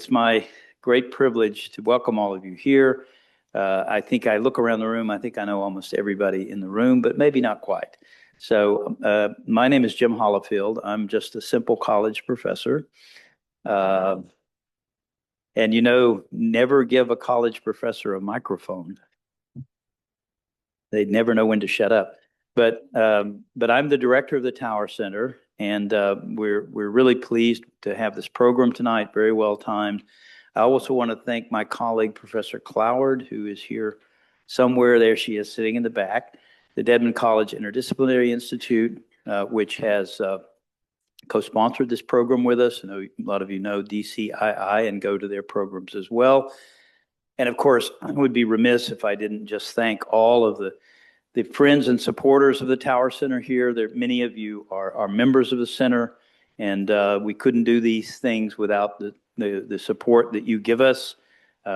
It's my great privilege to welcome all of you here. I think I look around the room, I think I know almost everybody in the room, but maybe not quite. So my name is Jim Hollifield. I'm just a simple college professor. And you know, never give a college professor a microphone. They'd never know when to shut up. But I'm the director of the Tower Center, and we're really pleased to have this program tonight, very well timed. I also want to thank my colleague, Professor Cloward, who is here somewhere. There she is, sitting in the back. The Dedman College Interdisciplinary Institute, which has co-sponsored this program with us. I know a lot of you know DCII and go to their programs as well. And of course, I would be remiss if I didn't just thank all of the friends and supporters of the Tower Center here. Many of you are members of the center, and we couldn't do these things without the support that you give us.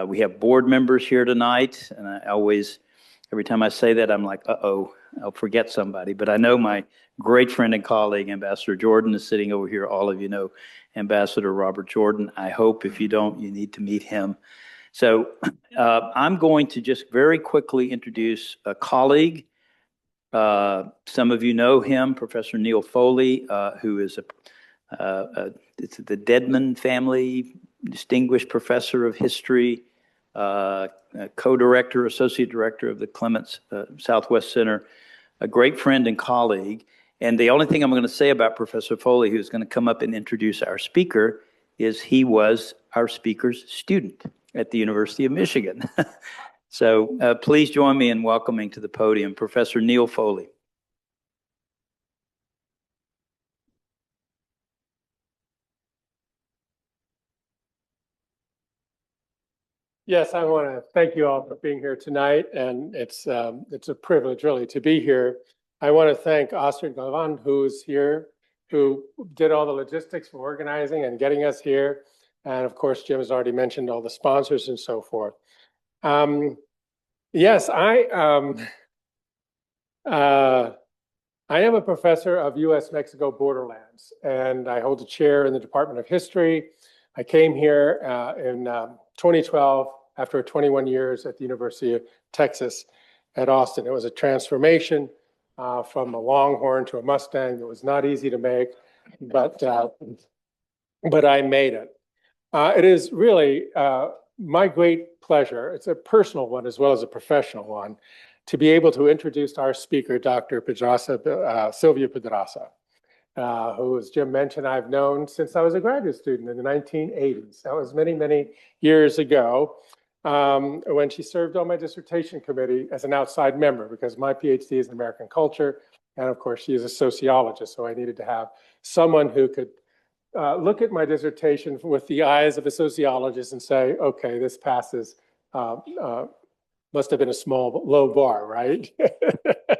We have board members here tonight, and I always, every time I say that, I'm like, uh-oh, I'll forget somebody. But I know my great friend and colleague, Ambassador Jordan, is sitting over here. All of you know Ambassador Robert Jordan. I hope if you don't, you need to meet him. So I'm going to just very quickly introduce a colleague. Some of you know him, Professor Neil Foley, who is it's the Dedman family, distinguished professor of history, co-director, associate director of the Clements Southwest Center, a great friend and colleague. And the only thing I'm going to say about Professor Foley, who's going to come up and introduce our speaker, is he was our speaker's student at the University of Michigan. So please join me in welcoming to the podium Professor Neil Foley. Yes, I want to thank you all for being here tonight, and it's a privilege really to be here. I want to thank Astrid Galvan, who's here, who did all the logistics for organizing and getting us here. And of course, Jim has already mentioned all the sponsors and so forth. Yes, I am a professor of U.S.-Mexico borderlands, and I hold a chair in the Department of History. I came here in 2012 after 21 years at the University of Texas at Austin. It was a transformation from a Longhorn to a Mustang. It was not easy to make, but I made it. It is really my great pleasure, it's a personal one as well as a professional one, to be able to introduce our speaker, Dr. Pedraza, Silvia Pedraza, who, as Jim mentioned, I've known since I was a graduate student in the 1980s. That was many, many years ago when she served on my dissertation committee as an outside member, because my PhD is in American culture. And of course, she is a sociologist, so I needed to have someone who could look at my dissertation with the eyes of a sociologist and say, okay, this passes, must have been a low bar, right?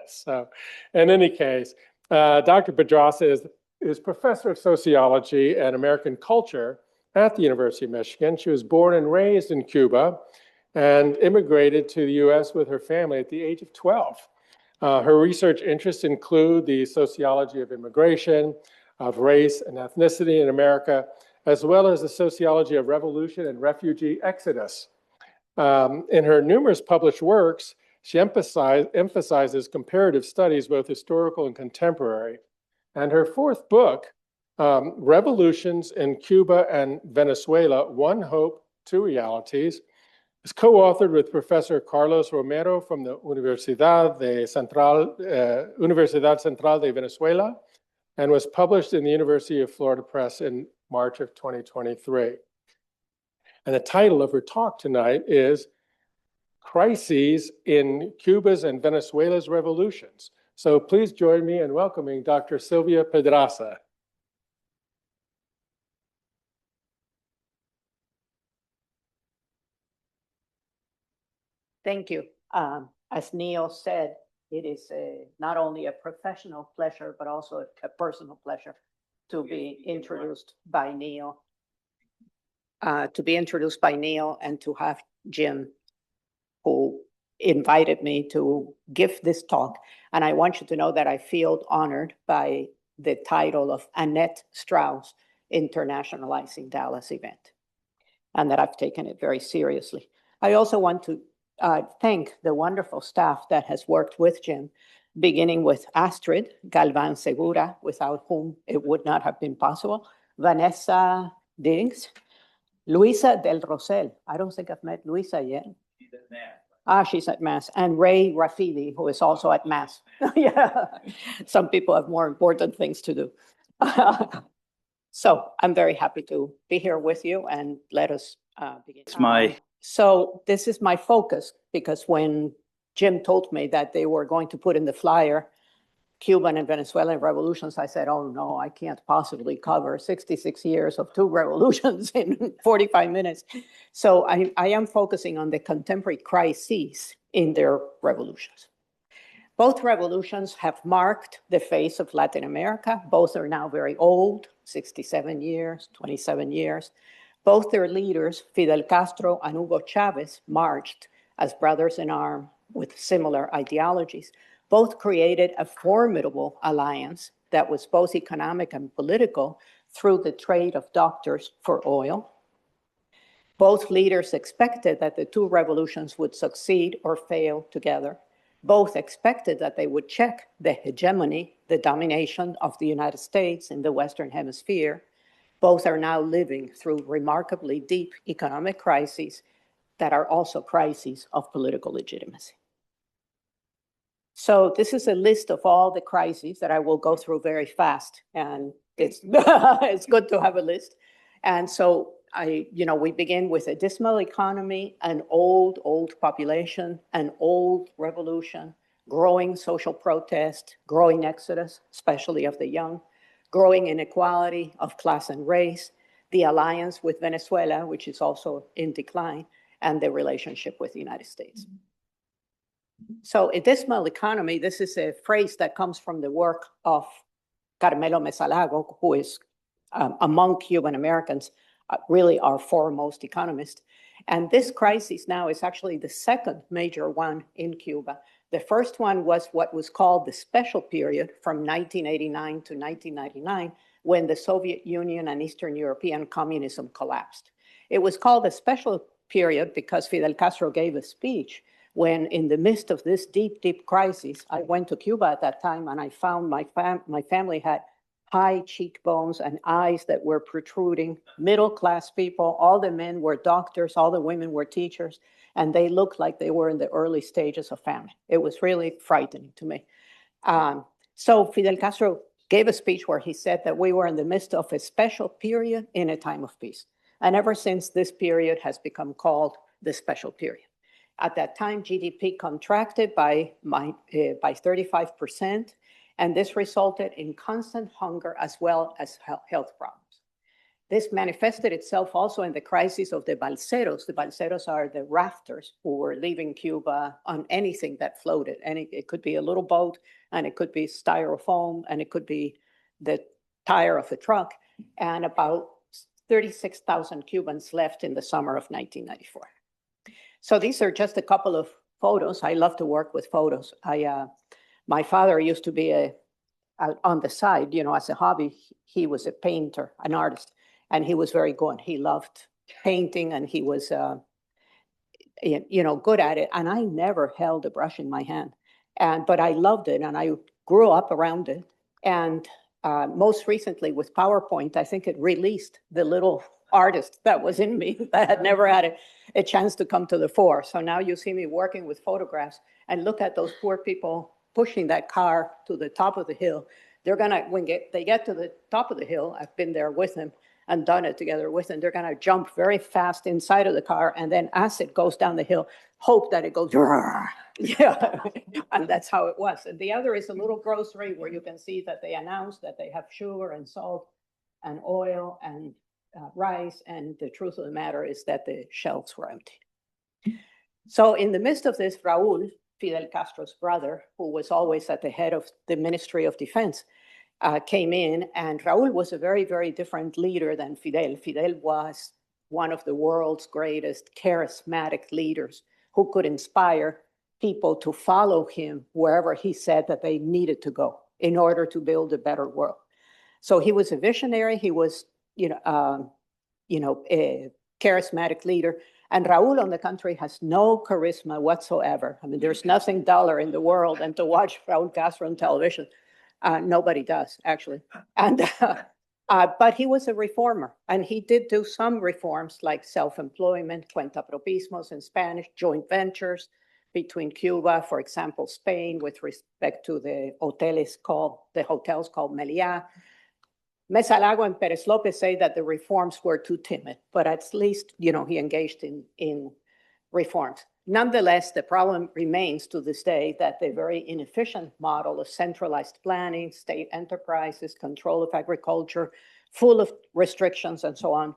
So in any case, Dr. Pedraza is professor of sociology and American culture at the University of Michigan. She was born and raised in Cuba and immigrated to the US with her family at the age of 12. Her research interests include the sociology of immigration, of race and ethnicity in America, as well as the sociology of revolution and refugee exodus. In her numerous published works, she emphasizes comparative studies, both historical and contemporary. And her fourth book, Revolutions in Cuba and Venezuela, One Hope, Two Realities, is co-authored with Professor Carlos Romero from the Universidad Central de Venezuela, and was published in the University of Florida Press in March of 2023. And the title of her talk tonight is Crises in Cuba's and Venezuela's Revolutions. So please join me in welcoming Dr. Silvia Pedraza. Thank you. As Neil said, it is not only a professional pleasure, but also a personal pleasure to be introduced by Neil. And to have Jim, who invited me to give this talk. And I want you to know that I feel honored by the title of Anette Strauss, Internationalizing Dallas event. and that I've taken it very seriously. I also want to thank the wonderful staff that has worked with Jim, beginning with Astrid Galvan Segura, without whom it would not have been possible, Vanessa Diggs, Luisa Del Rosel. I don't think I've met Luisa yet. She's at Mass. She's at Mass. And Ray Rafidi, who is also at Mass. Yeah, some people have more important things to do. So I'm very happy to be here with you, and let us begin. So this is my focus, because when Jim told me that they were going to put in the flyer Cuban and Venezuelan revolutions, I said, oh no, I can't possibly cover 66 years of two revolutions in 45 minutes. So I am focusing on the contemporary crises in their revolutions. Both revolutions have marked the face of Latin America. Both are now very old, 67 years, 27 years. Both their leaders, Fidel Castro and Hugo Chávez, marched as brothers in arms with similar ideologies. Both created a formidable alliance that was both economic and political through the trade of doctors for oil. Both leaders expected that the two revolutions would succeed or fail together. Both expected that they would check the hegemony, the domination of the United States in the Western Hemisphere. Both are now living through remarkably deep economic crises that are also crises of political legitimacy. So this is a list of all the crises that I will go through very fast, and it's it's good to have a list. And so we begin with a dismal economy, an old population, an old revolution, growing social protest, growing exodus, especially of the young, growing inequality of class and race, the alliance with Venezuela, which is also in decline, and the relationship with the United States. So a dismal economy, this is a phrase that comes from the work of Carmelo Mesalago, who is among Cuban Americans, really our foremost economist. And this crisis now is actually the second major one in Cuba. The first one was what was called the special period from 1989 to 1999, when the Soviet Union and Eastern European communism collapsed. It was called a special period because Fidel Castro gave a speech when, in the midst of this deep crisis, I went to Cuba at that time, and I found my family had high cheekbones and eyes that were protruding, middle-class people. All the men were doctors, all the women were teachers, and they looked like they were in the early stages of famine. It was really frightening to me. So Fidel Castro gave a speech where he said that we were in the midst of a special period in a time of peace. And ever since, this period has become called the special period. At that time, GDP contracted by 35%, and this resulted in constant hunger as well as health problems. This manifested itself also in the crisis of the balseros. The balseros are the rafters who were leaving Cuba on anything that floated. And it could be a little boat, and it could be styrofoam, and it could be the tire of a truck. And about 36,000 Cubans left in the summer of 1994. So these are just a couple of photos. I love to work with photos. My father used to be on the side, as a hobby. He was a painter, an artist, and he was very good. He loved painting, and he was, good at it. And I never held a brush in my hand, but I loved it, and I grew up around it. And most recently with PowerPoint, I think it released the little artist that was in me that had never had a chance to come to the fore. So now you see me working with photographs, and look at those poor people pushing that car to the top of the hill. They're gonna, when they get to the top of the hill, I've been there with them and done it together with them, they're gonna jump very fast inside of the car, and then as it goes down the hill, hope that it goes, yeah, and that's how it was. And the other is a little grocery where you can see that they announced that they have sugar and salt and oil and rice, and the truth of the matter is that the shelves were empty. So in the midst of this, Raúl, Fidel Castro's brother, who was always at the head of the Ministry of Defense, came in, and Raúl was a very, very different leader than Fidel. Fidel was one of the world's greatest charismatic leaders who could inspire people to follow him wherever he said that they needed to go in order to build a better world. So he was a visionary. He was, charismatic leader. And Raúl, on the contrary, has no charisma whatsoever. I mean, there's nothing duller in the world than to watch Raúl Castro on television. Nobody does, actually. And but he was a reformer, and he did do some reforms like self-employment, cuentapropismos in Spanish, joint ventures between Cuba, for example, Spain, with respect to the hotels called Meliá. Mesa Lago and Pérez López say that the reforms were too timid, but at least, he engaged in reforms. Nonetheless, the problem remains to this day that the very inefficient model of centralized planning, state enterprises, control of agriculture, full of restrictions and so on,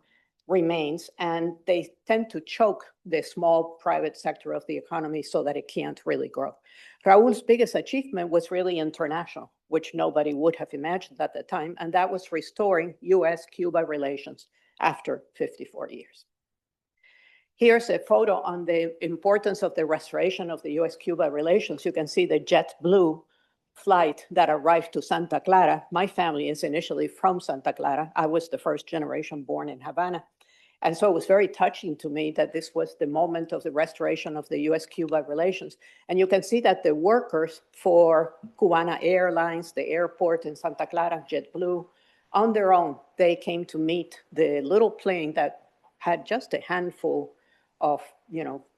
remains, and they tend to choke the small private sector of the economy so that it can't really grow. Raúl's biggest achievement was really international, which nobody would have imagined at the time, and that was restoring US-Cuba relations after 54 years. Here's a photo on the importance of the restoration of the US-Cuba relations. You can see the JetBlue flight that arrived to Santa Clara. My family is initially from Santa Clara. I was the first generation born in Havana. And so it was very touching to me that this was the moment of the restoration of the US-Cuba relations. And you can see that the workers for Cubana Airlines, the airport in Santa Clara, JetBlue, on their own, they came to meet the little plane that had just a handful of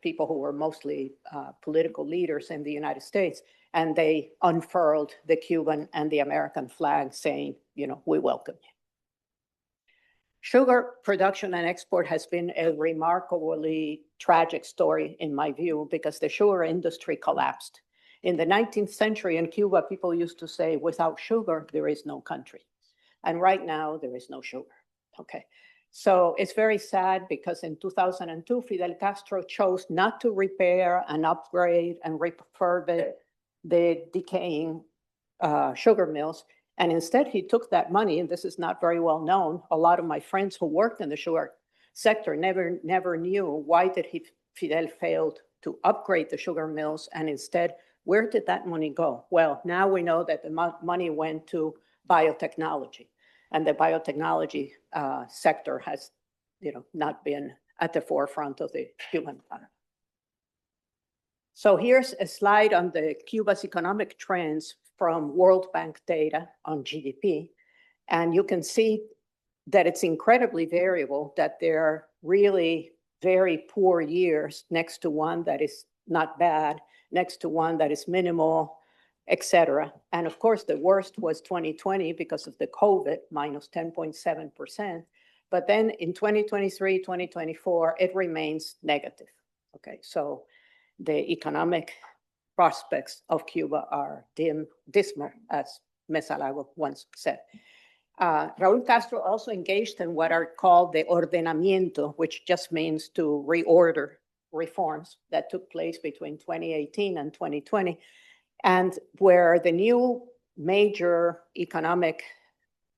people who were mostly political leaders in the United States. And they unfurled the Cuban and the American flag saying, we welcome you. Sugar production and export has been a remarkably tragic story, in my view, because the sugar industry collapsed. In the 19th century in Cuba, people used to say, without sugar, there is no country. And right now, there is no sugar. Okay. So it's very sad because in 2002, Fidel Castro chose not to repair and upgrade and refurbish the decaying sugar mills. And instead, he took that money, and this is not very well known. A lot of my friends who worked in the sugar sector never knew why did Fidel failed to upgrade the sugar mills, and instead, where did that money go? Well, now we know that the money went to biotechnology, and the biotechnology sector has, not been at the forefront of the Cuban economy. So here's a slide on Cuba's economic trends from World Bank data on GDP. And you can see that it's incredibly variable, that there are really very poor years next to one that is not bad, next to one that is minimal, et cetera. And of course, the worst was 2020 because of the COVID, minus 10.7%. But then in 2023, 2024, it remains negative. Okay, so the economic prospects of Cuba are dismal, as Mesa Lago once said. Raúl Castro also engaged in what are called the ordenamiento, which just means to reorder reforms that took place between 2018 and 2020, and where the new major economic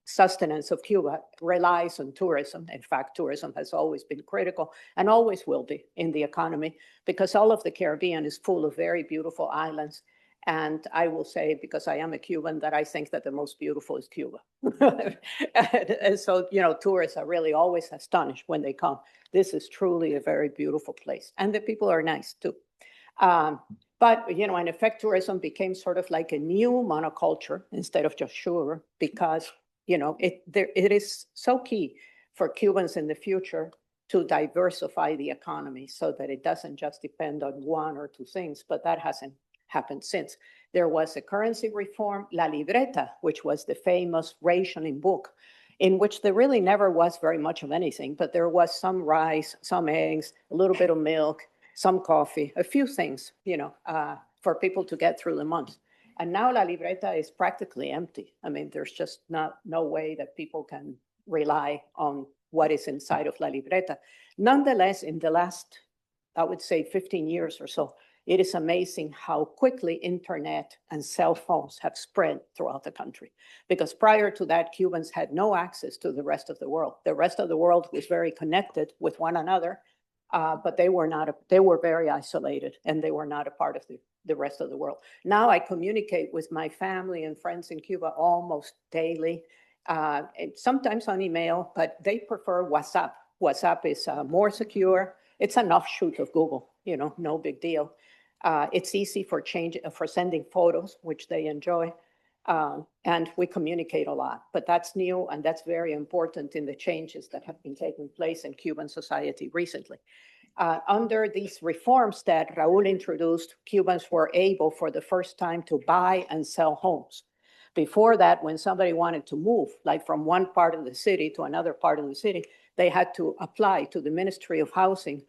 sustenance of Cuba relies on tourism. In fact, tourism has always been critical and always will be in the economy because all of the Caribbean is full of very beautiful islands. And I will say, because I am a Cuban, that I think that the most beautiful is Cuba. And so, tourists are really always astonished when they come. This is truly a very beautiful place. And the people are nice too. But, in effect, tourism became sort of like a new monoculture instead of just sugar because it is so key for Cubans in the future to diversify the economy so that it doesn't just depend on one or two things, but that hasn't happened since. There was a currency reform, La Libreta, which was the famous rationing book, in which there really never was very much of anything, but there was some rice, some eggs, a little bit of milk, some coffee, a few things, for people to get through the month. And now La Libreta is practically empty. I mean, there's just no way that people can rely on what is inside of La Libreta. Nonetheless, in the last, I would say 15 years or so, it is amazing how quickly internet and cell phones have spread throughout the country. Because prior to that, Cubans had no access to the rest of the world. The rest of the world was very connected with one another, but they were very isolated and they were not a part of the rest of the world. Now I communicate with my family and friends in Cuba almost daily, sometimes on email, but they prefer WhatsApp WhatsApp is more secure. It's an offshoot of Google, no big deal. It's easy for sending photos, which they enjoy. And we communicate a lot, but that's new and that's very important in the changes that have been taking place in Cuban society recently. Under these reforms that Raúl introduced, Cubans were able for the first time to buy and sell homes. Before that, when somebody wanted to move, like from one part of the city to another part of the city, they had to apply to the Ministry of Housing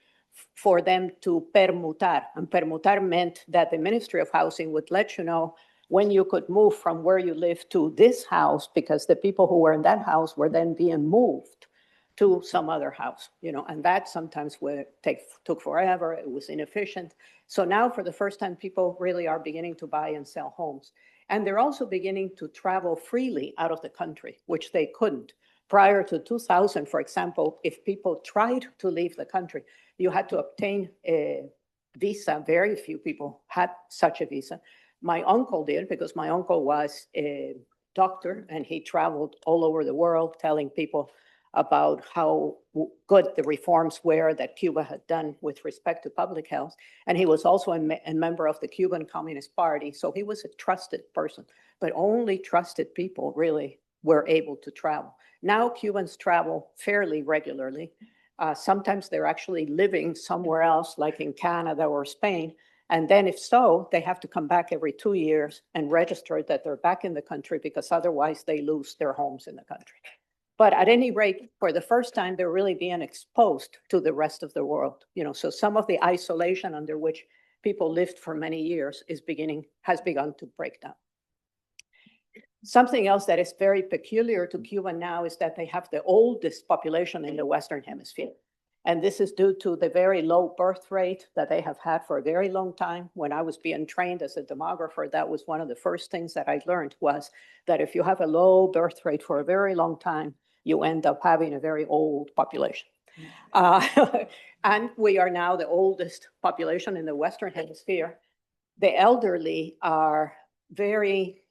for them to permutar. And permutar meant that the Ministry of Housing would let you know when you could move from where you live to this house, because the people who were in that house were then being moved to some other house, and that sometimes took forever. It was inefficient. So now for the first time, people really are beginning to buy and sell homes. And they're also beginning to travel freely out of the country, which they couldn't. Prior to 2000, for example, if people tried to leave the country, you had to obtain a visa. Very few people had such a visa. My uncle did, because my uncle was a doctor and he traveled all over the world telling people about how good the reforms were that Cuba had done with respect to public health. And he was also a member of the Cuban Communist Party. So he was a trusted person, but only trusted people really were able to travel. Now Cubans travel fairly regularly. Sometimes they're actually living somewhere else, like in Canada or Spain. And then if so, they have to come back every 2 years and register that they're back in the country, because otherwise they lose their homes in the country. But at any rate, for the first time, they're really being exposed to the rest of the world. So some of the isolation under which people lived for many years has begun to break down. Something else that is very peculiar to Cuba now is that they have the oldest population in the Western Hemisphere. And this is due to the very low birth rate that they have had for a very long time. When I was being trained as a demographer, that was one of the first things that I learned, was that if you have a low birth rate for a very long time, you end up having a very old population. And we are now the oldest population in the Western Hemisphere. The elderly are very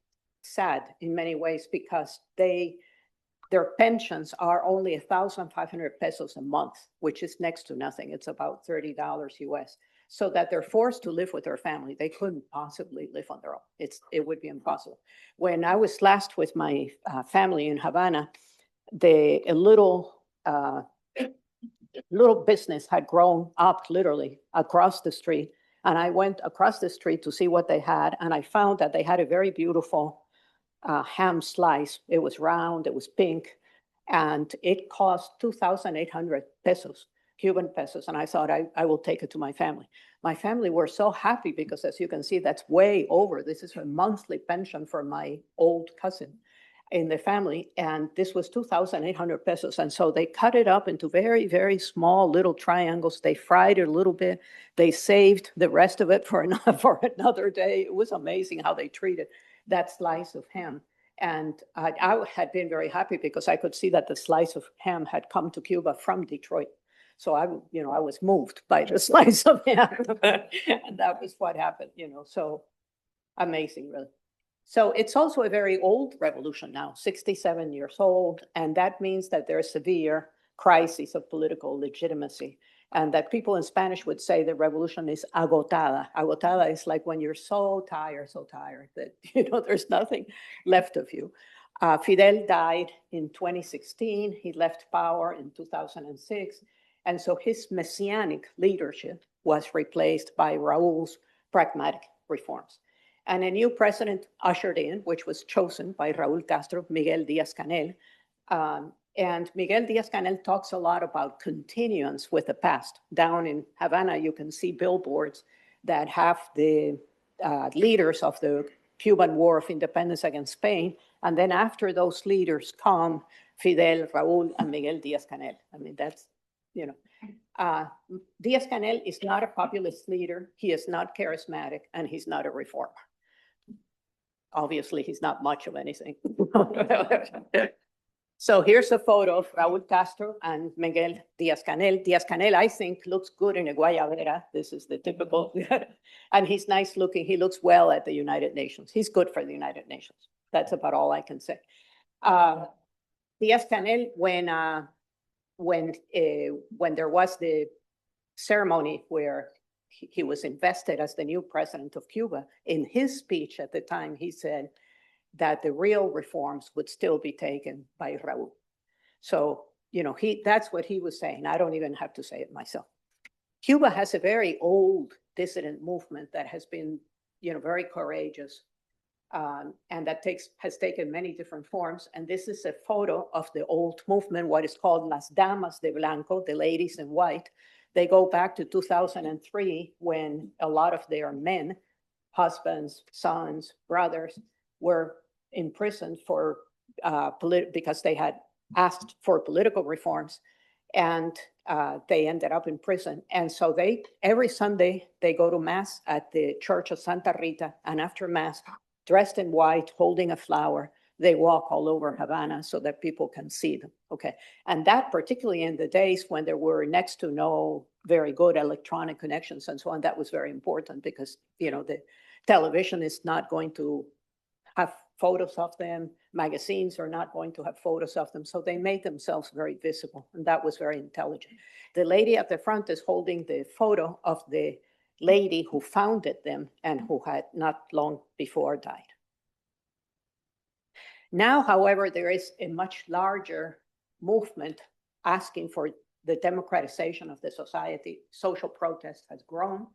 sad in many ways, because their pensions are only 1,500 pesos a month, which is next to nothing. It's about $30 US. So that they're forced to live with their family. They couldn't possibly live on their own. It would be impossible. When I was last with my family in Havana, a little business had grown up literally across the street. And I went across the street to see what they had. And I found that they had a very beautiful ham slice. It was round, it was pink, and it cost 2,800 pesos, Cuban pesos. And I thought, I will take it to my family. My family were so happy, because as you can see, that's way over. This is a monthly pension for my old cousin in the family. And this was 2,800 pesos. And so they cut it up into very, very small little triangles. They fried it a little bit. They saved the rest of it for another day. It was amazing how they treated that slice of ham. And I had been very happy, because I could see that the slice of ham had come to Cuba from Detroit. So I was moved by the slice of ham. And that was what happened, so amazing, really. So it's also a very old revolution now, 67 years old. And that means that there's severe crisis of political legitimacy. And that people in Spanish would say the revolution is agotada. Agotada is like when you're so tired that, there's nothing left of you. Fidel died in 2016. He left power in 2006. And so his messianic leadership was replaced by Raúl's pragmatic reforms. And a new president ushered in, which was chosen by Raúl Castro, Miguel Díaz-Canel. And Miguel Díaz-Canel talks a lot about continuance with the past. Down in Havana, you can see billboards that have the leaders of the Cuban War of Independence against Spain. And then after those leaders come Fidel, Raúl, and Miguel Díaz-Canel. I mean, that's, Díaz-Canel is not a populist leader. He is not charismatic, and he's not a reformer. Obviously, he's not much of anything. So here's a photo of Raúl Castro and Miguel Díaz-Canel. Díaz-Canel, I think, looks good in a guayabera. This is the typical, and he's nice looking. He looks well at the United Nations. He's good for the United Nations. That's about all I can say. Díaz-Canel, when when there was the ceremony where he was invested as the new president of Cuba, in his speech at the time, he said that the real reforms would still be taken by Raúl. So, that's what he was saying. I don't even have to say it myself. Cuba has a very old dissident movement that has been, very courageous, and that has taken many different forms. And this is a photo of the old movement, what is called Las Damas de Blanco, the ladies in white. They go back to 2003 when a lot of their men, husbands, sons, brothers, were imprisoned for because they had asked for political reforms, and they ended up in prison. And so every Sunday they go to mass at the Church of Santa Rita, and after mass, dressed in white, holding a flower, they walk all over Havana so that people can see them. Okay, and that particularly in the days when there were next to no very good electronic connections and so on, that was very important because the television is not going to have photos of them, magazines are not going to have photos of them, so they made themselves very visible, and that was very intelligent. The lady at the front is holding the photo of the lady who founded them and who had not long before died. Now, however, there is a much larger movement asking for the democratization of the society. Social protest has grown.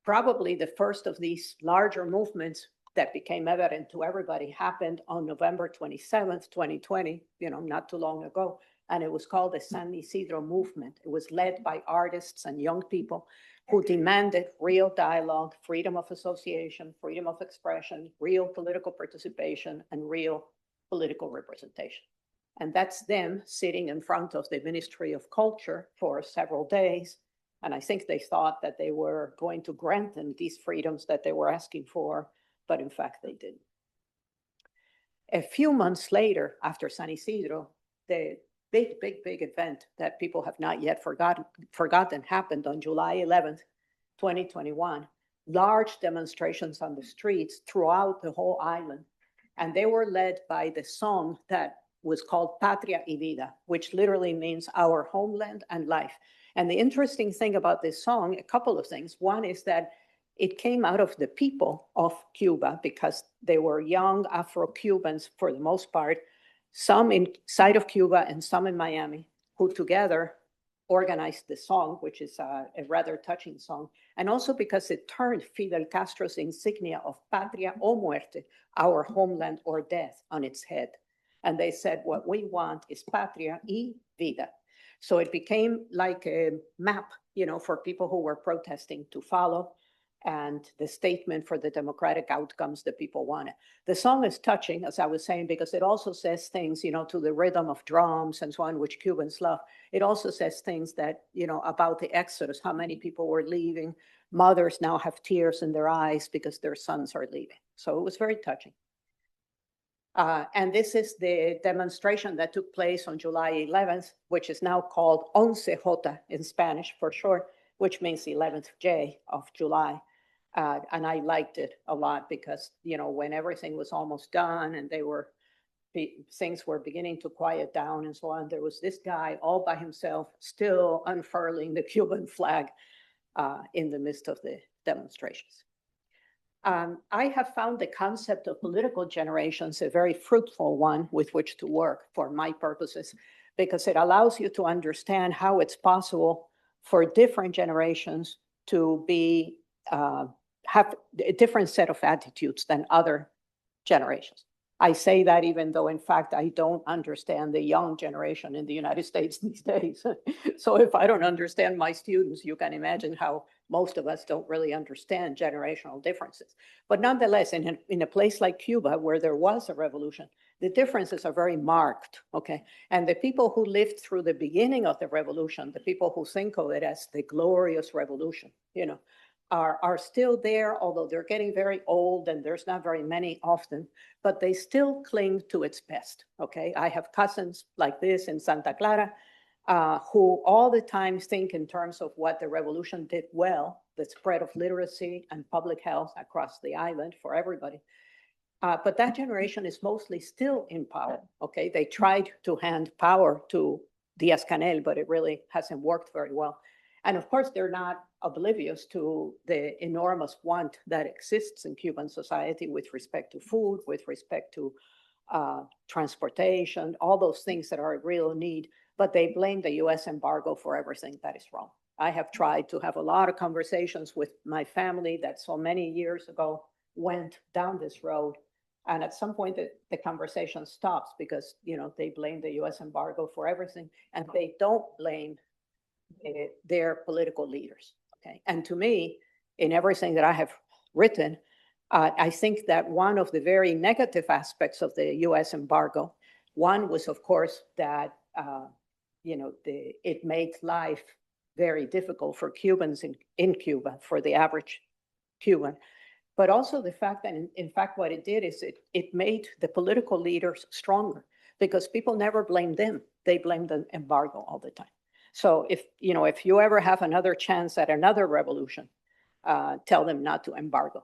Probably the first of these larger movements that became evident to everybody happened on November 27th, 2020, not too long ago. And it was called the San Isidro movement. It was led by artists and young people who demanded real dialogue, freedom of association, freedom of expression, real political participation, and real political representation. And that's them sitting in front of the Ministry of Culture for several days. And I think they thought that they were going to grant them these freedoms that they were asking for, but in fact they didn't. A few months later, after San Isidro, the big event that people have not yet forgotten happened on July 11th, 2021. Large demonstrations on the streets throughout the whole island. And they were led by the song that was called Patria y Vida, which literally means our homeland and life. And the interesting thing about this song, a couple of things. One is that it came out of the people of Cuba because they were young Afro-Cubans for the most part, some inside of Cuba and some in Miami, who together organized the song, which is a rather touching song. And also because it turned Fidel Castro's insignia of Patria o Muerte, our homeland or death, on its head. And they said, what we want is Patria y Vida. So it became like a map, for people who were protesting to follow, and the statement for the democratic outcomes that people wanted. The song is touching, as I was saying, because it also says things, to the rhythm of drums and so on, which Cubans love. It also says things that, about the exodus, how many people were leaving. Mothers now have tears in their eyes because their sons are leaving. So it was very touching. And this is the demonstration that took place on July 11th, which is now called 11J in Spanish for short, which means 11th J of July. And I liked it a lot because, when everything was almost done and things were beginning to quiet down and so on, there was this guy all by himself still unfurling the Cuban flag in the midst of the demonstrations. I have found the concept of political generations a very fruitful one with which to work for my purposes, because it allows you to understand how it's possible for different generations to have a different set of attitudes than other generations. I say that even though, in fact, I don't understand the young generation in the United States these days. So if I don't understand my students, you can imagine how most of us don't really understand generational differences. But nonetheless, in a place like Cuba, where there was a revolution, the differences are very marked, okay? And the people who lived through the beginning of the revolution, the people who think of it as the glorious revolution, are still there, although they're getting very old and there's not very many often, but they still cling to its best, okay? I have cousins like this in Santa Clara who all the time think in terms of what the revolution did well, the spread of literacy and public health across the island for everybody. But that generation is mostly still in power, okay? They tried to hand power to Diaz-Canel, but it really hasn't worked very well. And of course, they're not oblivious to the enormous want that exists in Cuban society with respect to food, with respect to transportation, all those things that are a real need, but they blame the US embargo for everything that is wrong. I have tried to have a lot of conversations with my family that so many years ago went down this road. And at some point, the conversation stops because, you know, they blame the US embargo for everything, and they don't blame their political leaders. Okay. And to me, in everything that I have written, I think that one of the very negative aspects of the US embargo, one was, of course, that you know, it made life very difficult for Cubans in Cuba, for the average Cuban. But also the fact that, in fact, what it did is it made the political leaders stronger, because people never blamed them. They blamed the embargo all the time. So if you ever have another chance at another revolution, tell them not to embargo.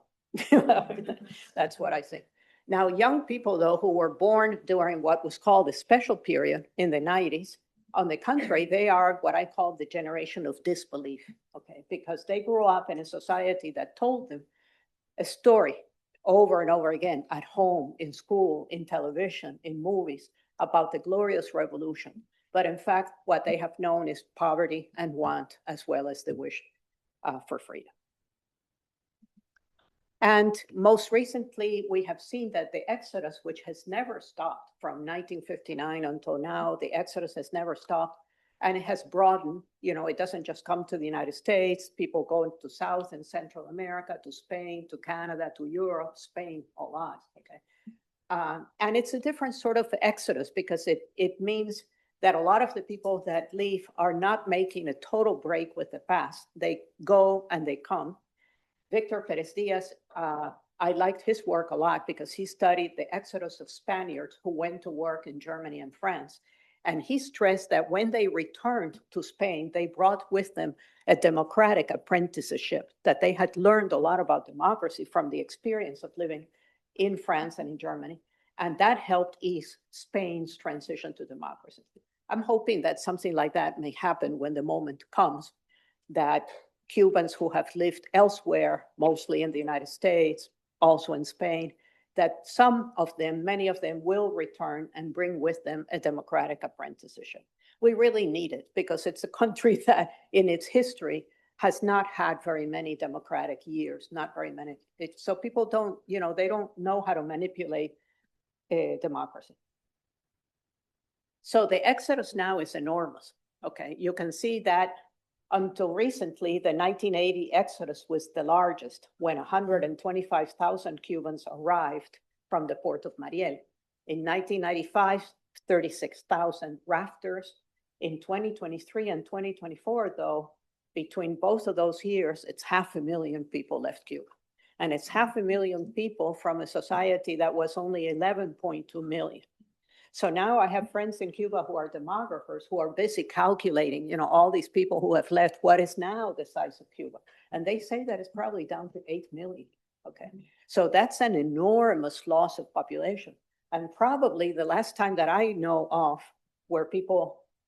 That's what I think. Now, young people, though, who were born during what was called the special period in the 90s, on the contrary, they are what I call the generation of disbelief, okay? Because they grew up in a society that told them a story over and over again at home, in school, in television, in movies about the glorious revolution. But in fact, what they have known is poverty and want, as well as the wish for freedom. And most recently, we have seen that the exodus, which has never stopped from 1959 until now, the exodus has never stopped, and it has broadened. You know, it doesn't just come to the United States. People go to South and Central America, to Spain, to Canada, to Europe, Spain, a lot, okay? And it's a different sort of exodus, because it means that a lot of the people that leave are not making a total break with the past. They go and they come. Victor Perez Diaz, I liked his work a lot because he studied the exodus of Spaniards who went to work in Germany and France. And he stressed that when they returned to Spain, they brought with them a democratic apprenticeship, that they had learned a lot about democracy from the experience of living in France and in Germany. And that helped ease Spain's transition to democracy. I'm hoping that something like that may happen when the moment comes, that Cubans who have lived elsewhere, mostly in the United States, also in Spain, that some of them, many of them, will return and bring with them a democratic apprenticeship. We really need it, because it's a country that in its history has not had very many democratic years, not very many. So people don't, you know, they don't know how to manipulate democracy. So the exodus now is enormous, okay? You can see that until recently, the 1980 exodus was the largest, when 125,000 Cubans arrived from the port of Mariel. In 1995, 36,000 rafters. In 2023 and 2024, though, between both of those years, it's 500,000 people left Cuba. And it's 500,000 people from a society that was only 11.2 million. So now I have friends in Cuba who are demographers who are busy calculating, you know, all these people who have left, what is now the size of Cuba? And they say that it's probably down to 8 million, okay? So that's an enormous loss of population. And probably the last time that I know of where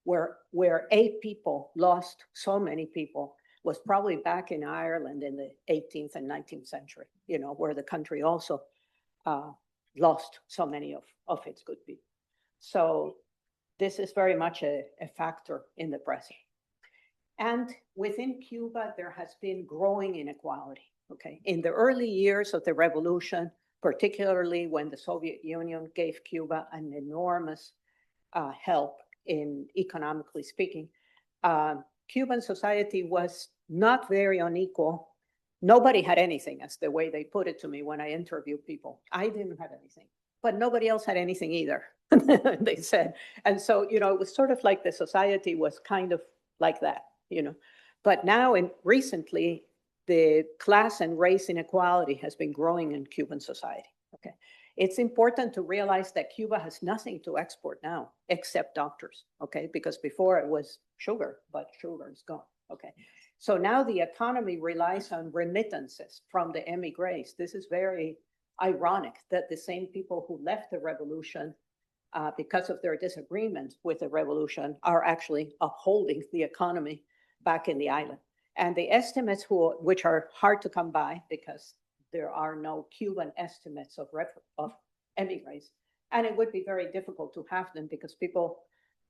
where 8 people lost so many people was probably back in Ireland in the 18th and 19th century, you know, where the country also lost so many of its good people. So this is very much a factor in the present. And within Cuba, there has been growing inequality, okay? In the early years of the revolution, particularly when the Soviet Union gave Cuba an enormous help in economically speaking, Cuban society was not very unequal. Nobody had anything, as the way they put it to me when I interviewed people. I didn't have anything, but nobody else had anything either. They said. And so, you know, it was sort of like the society was kind of like that, you know. But now, recently, the class and race inequality has been growing in Cuban society, okay? It's important to realize that Cuba has nothing to export now except doctors, okay? Because before it was sugar, but sugar is gone, okay? So now the economy relies on remittances from the emigres. This is very ironic that the same people who left the revolution because of their disagreements with the revolution, are actually upholding the economy back in the island. And the estimates, which are hard to come by because there are no Cuban estimates of emigres, and it would be very difficult to have them because people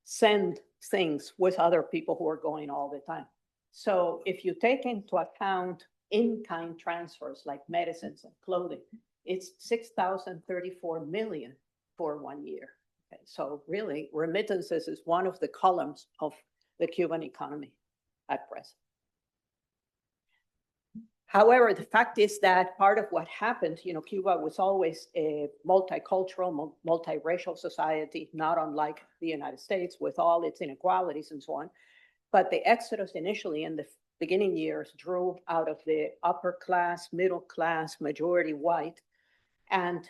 send things with other people who are going all the time. So if you take into account in-kind transfers like medicines and clothing, it's 6,034 million for 1 year. Okay, so really, remittances is one of the columns of the Cuban economy at present. However, the fact is that part of what happened, Cuba was always a multicultural, multiracial society, not unlike the United States with all its inequalities and so on. But the exodus initially in the beginning years drew out of the upper class, middle class, majority white. And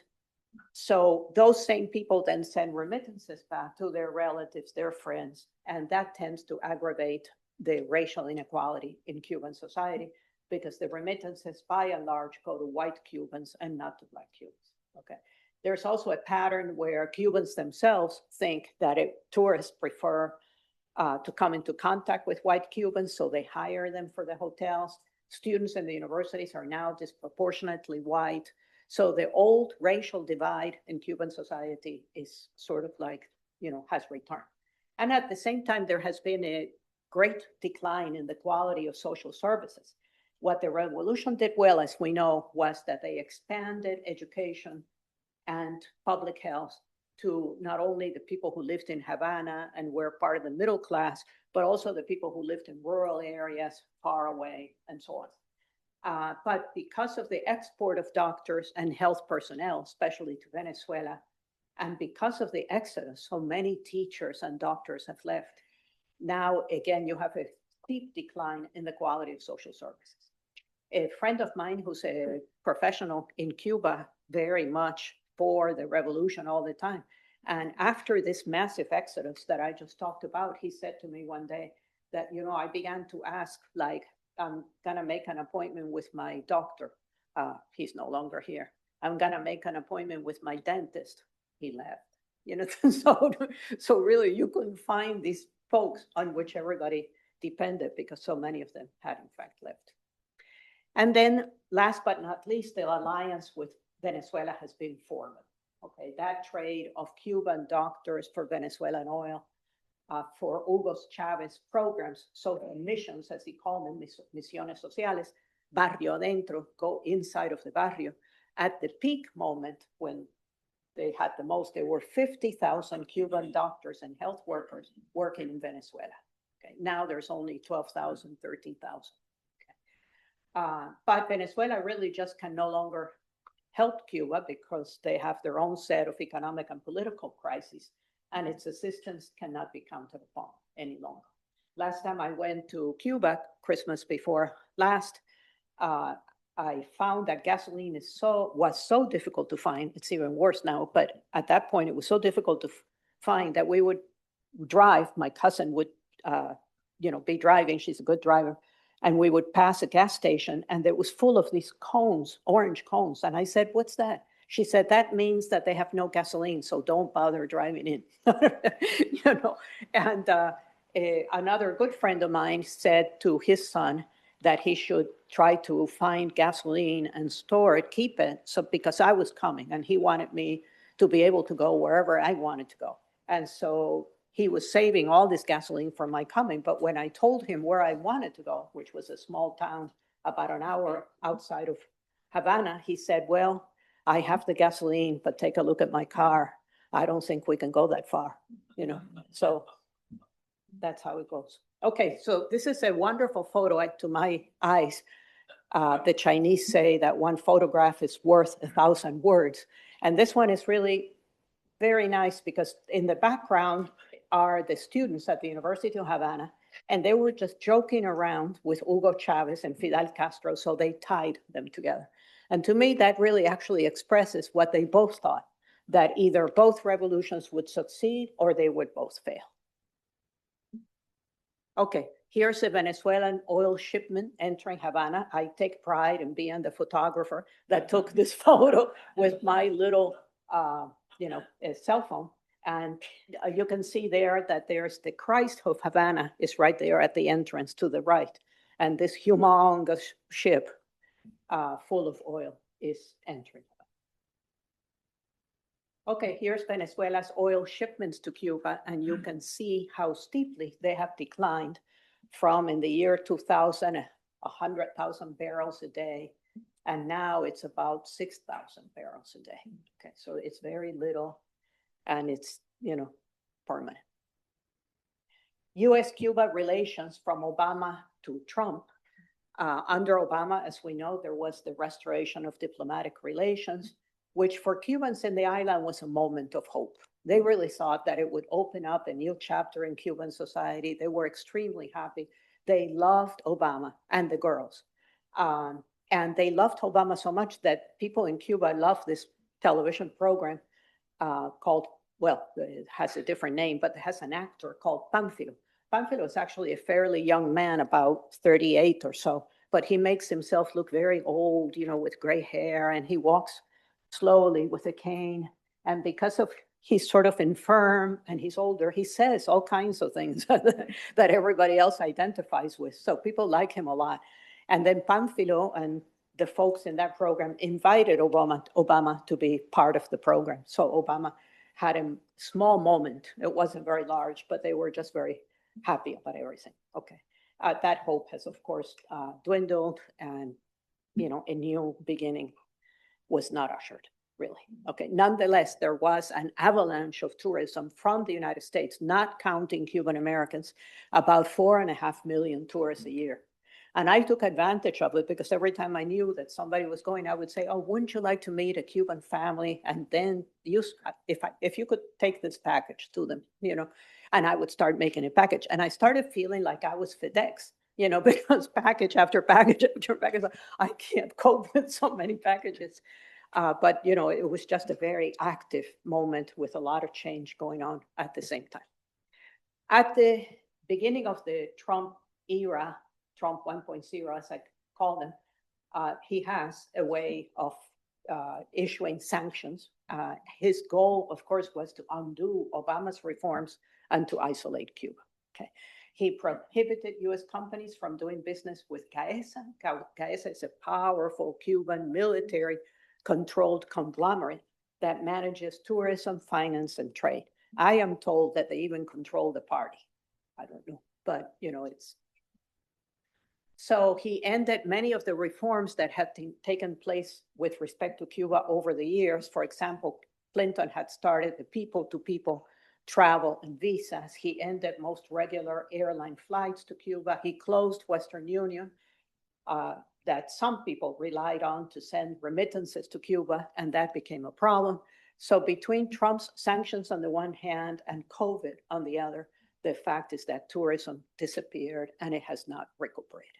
so those same people then send remittances back to their relatives, their friends, and that tends to aggravate the racial inequality in Cuban society because the remittances by and large go to white Cubans and not to black Cubans. Okay. There's also a pattern where Cubans themselves think that tourists prefer to come into contact with white Cubans, so they hire them for the hotels. Students in the universities are now disproportionately white. So the old racial divide in Cuban society is sort of like, has returned. And at the same time, there has been a great decline in the quality of social services. What the revolution did well, as we know, was that they expanded education and public health to not only the people who lived in Havana and were part of the middle class, but also the people who lived in rural areas far away and so on. But because of the export of doctors and health personnel, especially to Venezuela, and because of the exodus, so many teachers and doctors have left. Now, again, you have a steep decline in the quality of social services. A friend of mine who's a professional in Cuba, very much for the revolution all the time. And after this massive exodus that I just talked about, he said to me one day that, I began to ask, like, I'm gonna make an appointment with my doctor. He's no longer here. I'm gonna make an appointment with my dentist. He left. So really you couldn't find these folks on which everybody depended because so many of them had in fact left. And then last but not least, the alliance with Venezuela has been formed. Okay, that trade of Cuban doctors for Venezuelan oil, for Hugo Chávez programs, so missions, as he called them, misiones sociales, barrio adentro, go inside of the barrio. At the peak moment when they had the most, there were 50,000 Cuban doctors and health workers working in Venezuela. Okay, now there's only 12,000, 13,000. But Venezuela really just can no longer help Cuba because they have their own set of economic and political crises, and its assistance cannot be counted upon any longer. Last time I went to Cuba, Christmas before last, I found that gasoline was so difficult to find. It's even worse now, but at that point it was so difficult to find that we would drive. My cousin would, be driving. She's a good driver. And we would pass a gas station and it was full of these cones, orange cones. And I said, what's that? She said, that means that they have no gasoline, so don't bother driving in. And another good friend of mine said to his son that he should try to find gasoline and store it, keep it, so because I was coming and he wanted me to be able to go wherever I wanted to go. And so he was saving all this gasoline for my coming. But when I told him where I wanted to go, which was a small town about an hour outside of Havana, he said, well, I have the gasoline, but take a look at my car. I don't think we can go that far, So that's how it goes. Okay, so this is a wonderful photo to my eyes. The Chinese say that one photograph is worth 1,000 words. And this one is really very nice because in the background are the students at the University of Havana, and they were just joking around with Hugo Chávez and Fidel Castro, so they tied them together. And to me, that really actually expresses what they both thought, that either both revolutions would succeed or they would both fail. Okay, here's a Venezuelan oil shipment entering Havana. I take pride in being the photographer that took this photo with my little, cell phone. And you can see there that there's the Christ of Havana is right there at the entrance to the right. And this humongous ship full of oil is entering. Okay, here's Venezuela's oil shipments to Cuba, and you can see how steeply they have declined from in the year 2000, 100,000 barrels a day, and now it's about 6,000 barrels a day. Okay, so it's very little, and it's, permanent. U.S.-Cuba relations from Obama to Trump. Under Obama, as we know, there was the restoration of diplomatic relations, which for Cubans in the island was a moment of hope. They really thought that it would open up a new chapter in Cuban society. They were extremely happy. They loved Obama and the girls. And they loved Obama so much that people in Cuba loved this television program called, well, it has a different name, but it has an actor called Pánfilo. Pánfilo is actually a fairly young man, about 38 or so, but he makes himself look very old, with gray hair, and he walks slowly with a cane. And because of he's sort of infirm and he's older, he says all kinds of things that everybody else identifies with. So people like him a lot. And then Pánfilo and the folks in that program invited Obama to be part of the program. So Obama had a small moment. It wasn't very large, but they were just very happy about everything. Okay. That hope has, of course, dwindled, and, a new beginning was not ushered, really. Okay. Nonetheless, there was an avalanche of tourism from the United States, not counting Cuban Americans, about 4.5 million tourists a year. And I took advantage of it because every time I knew that somebody was going, I would say, oh, wouldn't you like to meet a Cuban family? And then if you could take this package to them, and I would start making a package. And I started feeling like I was FedEx, because package after package after package, I can't cope with so many packages. But, it was just a very active moment with a lot of change going on at the same time. At the beginning of the Trump era, Trump 1.0, as I call them, he has a way of issuing sanctions. His goal, of course, was to undo Obama's reforms and to isolate Cuba. Okay. He prohibited U.S. companies from doing business with Gaesa. Gaesa is a powerful Cuban military-controlled conglomerate that manages tourism, finance, and trade. I am told that they even control the party. I don't know, but, it's... So he ended many of the reforms that had taken place with respect to Cuba over the years. For example, Clinton had started the people-to-people travel and visas. He ended most regular airline flights to Cuba. He closed Western Union that some people relied on to send remittances to Cuba, and that became a problem. So between Trump's sanctions on the one hand and COVID on the other, the fact is that tourism disappeared and it has not recuperated.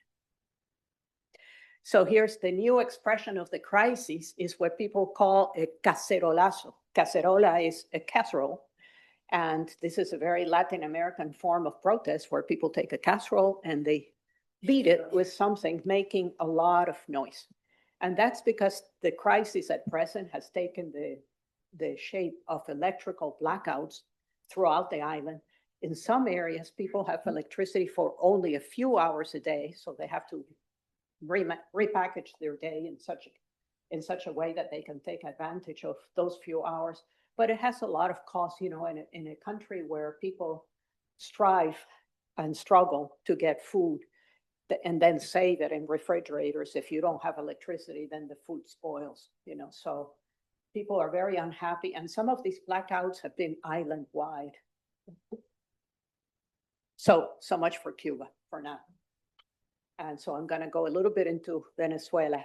So here's the new expression of the crisis, is what people call a cacerolazo. Cacerola is a casserole. And this is a very Latin American form of protest where people take a casserole and they beat it with something, making a lot of noise. And that's because the crisis at present has taken the shape of electrical blackouts throughout the island. In some areas, people have electricity for only a few hours a day, so they have to repackage their day in such a way that they can take advantage of those few hours. But it has a lot of cost, in a country where people strive and struggle to get food, and then save it in refrigerators. If you don't have electricity, then the food spoils, so people are very unhappy. And some of these blackouts have been island-wide. So much for Cuba for now. And so I'm going to go a little bit into Venezuela.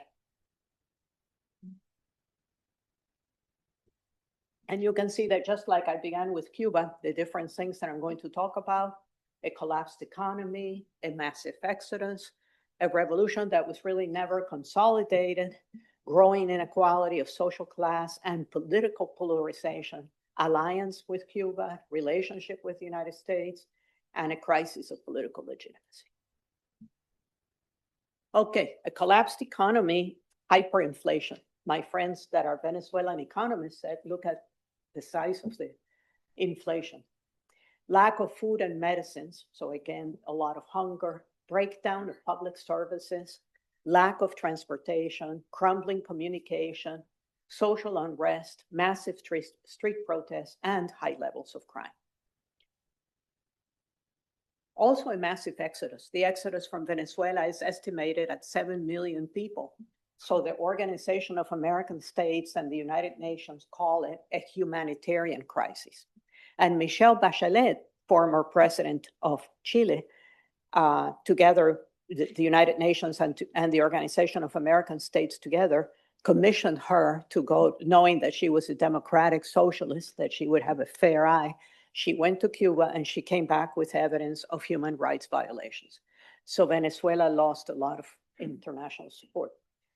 And you can see that just like I began with Cuba, the different things that I'm going to talk about: a collapsed economy, a massive exodus, a revolution that was really never consolidated, growing inequality of social class and political polarization, alliance with Cuba, relationship with the United States, and a crisis of political legitimacy. Okay, a collapsed economy, hyperinflation. My friends that are Venezuelan economists said, look at the size of the inflation, lack of food and medicines. So again, a lot of hunger, breakdown of public services, lack of transportation, crumbling communication, social unrest, massive street protests, and high levels of crime. Also a massive exodus. The exodus from Venezuela is estimated at 7 million people. So the Organization of American States and the United Nations call it a humanitarian crisis. And Michelle Bachelet, former president of Chile, together, the United Nations and the Organization of American States together commissioned her to go, knowing that she was a democratic socialist, that she would have a fair eye. She went to Cuba and she came back with evidence of human rights violations. So Venezuela lost a lot of international support.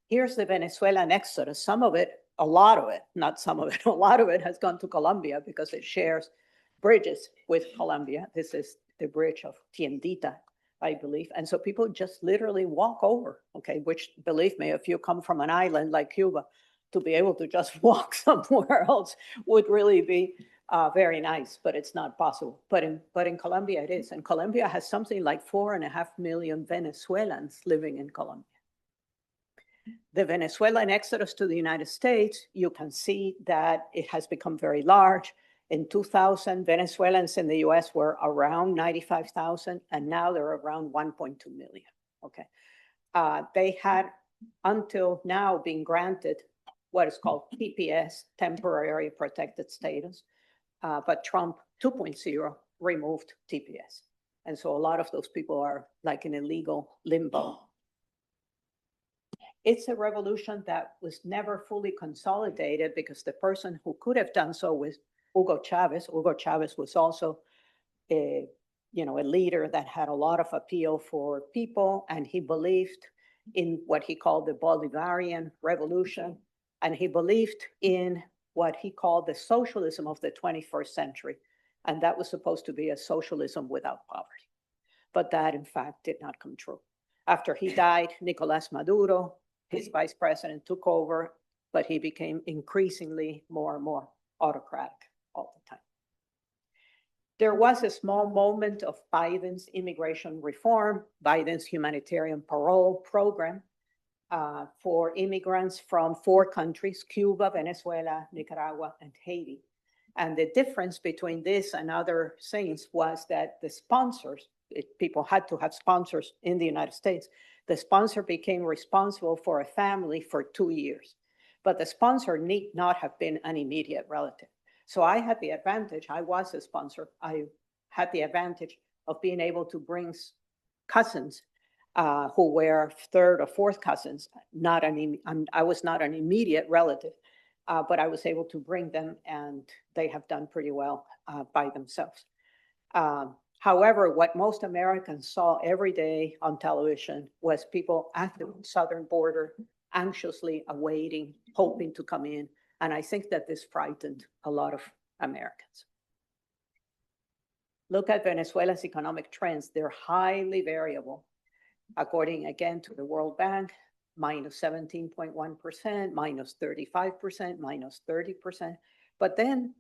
Here's the Venezuelan exodus. Some of it, a lot of it, not some of it, a lot of it has gone to Colombia because it shares bridges with Colombia. This is the bridge of Tiendita, I believe. And so people just literally walk over, okay, which, believe me, if you come from an island like Cuba, to be able to just walk somewhere else would really be very nice, but it's not possible. But in Colombia it is. And Colombia has something like 4.5 million Venezuelans living in Colombia. The Venezuelan exodus to the United States, you can see that it has become very large. In 2000, Venezuelans in the US were around 95,000, and now they're around 1.2 million, okay? They had, until now, been granted what is called TPS, temporary protected status, but Trump 2.0 removed TPS. And so a lot of those people are like in a legal limbo. It's a revolution that was never fully consolidated because the person who could have done so was Hugo Chavez. Hugo Chavez was also a leader that had a lot of appeal for people, and he believed in what he called the Bolivarian revolution, and he believed in what he called the socialism of the 21st century, and that was supposed to be a socialism without poverty. But that, in fact, did not come true. After he died, Nicolás Maduro, his vice president, took over, but he became increasingly more and more autocratic all the time. There was a small moment of Biden's immigration reform, Biden's humanitarian parole program for immigrants from 4 countries, Cuba, Venezuela, Nicaragua, and Haiti. And the difference between this and other things was that the sponsors, people had to have sponsors in the United States, the sponsor became responsible for a family for 2 years. But the sponsor need not have been an immediate relative. So I had the advantage, I was a sponsor, I had the advantage of being able to bring cousins who were 3rd or 4th cousins. I was not an immediate relative, but I was able to bring them, and they have done pretty well by themselves. However, what most Americans saw every day on television was people at the southern border anxiously awaiting, hoping to come in. And I think that this frightened a lot of Americans. Look at Venezuela's economic trends. They're highly variable. According, again, to the World Bank, minus 17.1%, minus 35%, minus 30%. But then,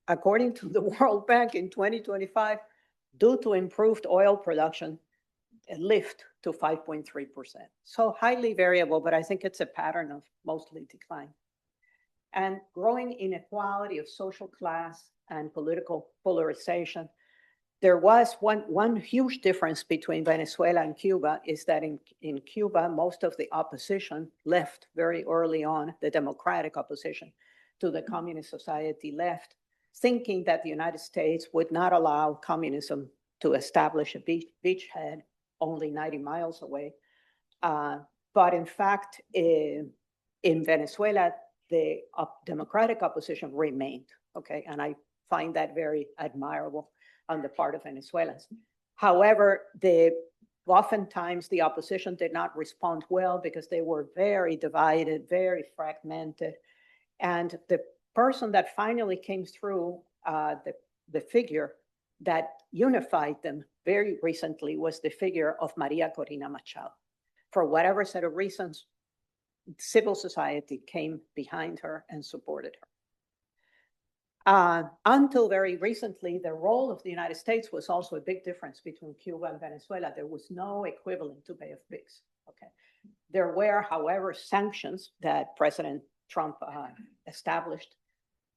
according to the World Bank, in 2025, due to improved oil production, a lift to 5.3%. So highly variable, but I think it's a pattern of mostly decline. And growing inequality of social class and political polarization. There was one huge difference between Venezuela and Cuba is that in Cuba, most of the opposition left very early on, the democratic opposition to the communist society left, thinking that the United States would not allow communism to establish a beachhead only 90 miles away. But in fact, in Venezuela, the democratic opposition remained, okay? And I find that very admirable on the part of Venezuelans. However, oftentimes the opposition did not respond well because they were very divided, very fragmented. And the person that finally came through, the figure that unified them very recently was the figure of Maria Corina Machado. For whatever set of reasons, civil society came behind her and supported her. Until very recently, the role of the United States was also a big difference between Cuba and Venezuela. There was no equivalent to Bay of Pigs. Okay. There were, however, sanctions that President Trump established,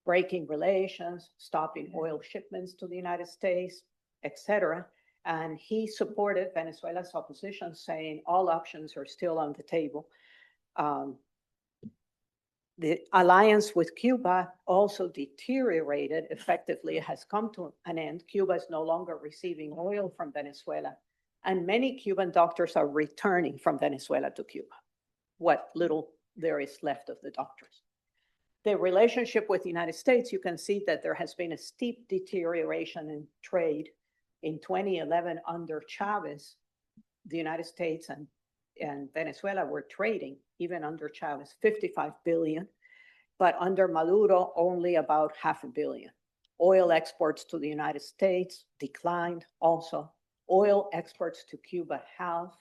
breaking relations, stopping oil shipments to the United States, etc. And he supported Venezuela's opposition, saying all options are still on the table. The alliance with Cuba also deteriorated effectively. It has come to an end. Cuba is no longer receiving oil from Venezuela, and many Cuban doctors are returning from Venezuela to Cuba, what little there is left of the doctors. The relationship with the United States, you can see that there has been a steep deterioration in trade. In 2011, under Chávez, the United States and Venezuela were trading, even under Chávez, 55 billion, but under Maduro, only about $500 million. Oil exports to the United States declined also. Oil exports to Cuba halved.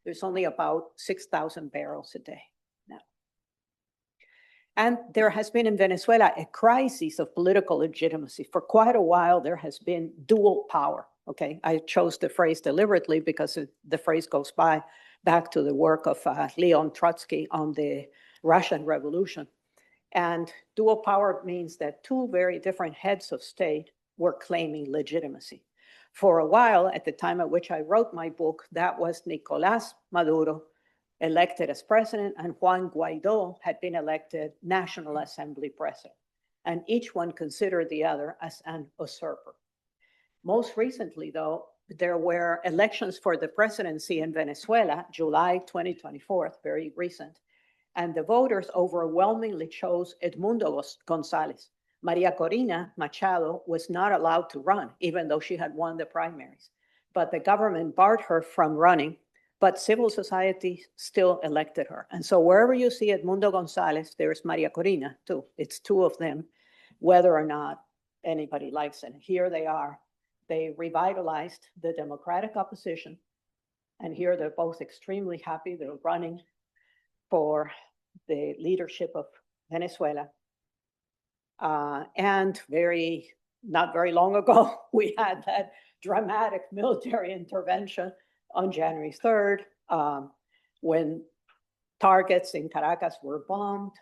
There's only about 6,000 barrels a day now. And there has been in Venezuela a crisis of political legitimacy. For quite a while, there has been dual power. Okay, I chose the phrase deliberately because the phrase goes back to the work of Leon Trotsky on the Russian Revolution. And dual power means that two very different heads of state were claiming legitimacy. For a while, at the time at which I wrote my book, that was Nicolás Maduro, elected as president, and Juan Guaidó had been elected National Assembly president. And each one considered the other as an usurper. Most recently, though, there were elections for the presidency in Venezuela, July 2024, very recent, and the voters overwhelmingly chose Edmundo González. Maria Corina Machado was not allowed to run, even though she had won the primaries. But the government barred her from running, but civil society still elected her. And so wherever you see Edmundo González, there's Maria Corina too. It's two of them, whether or not anybody likes it. Here they are. They revitalized the democratic opposition. And here they're both extremely happy. They're running for the leadership of Venezuela. And not very long ago, we had that dramatic military intervention on January 3rd, when targets in Caracas were bombed.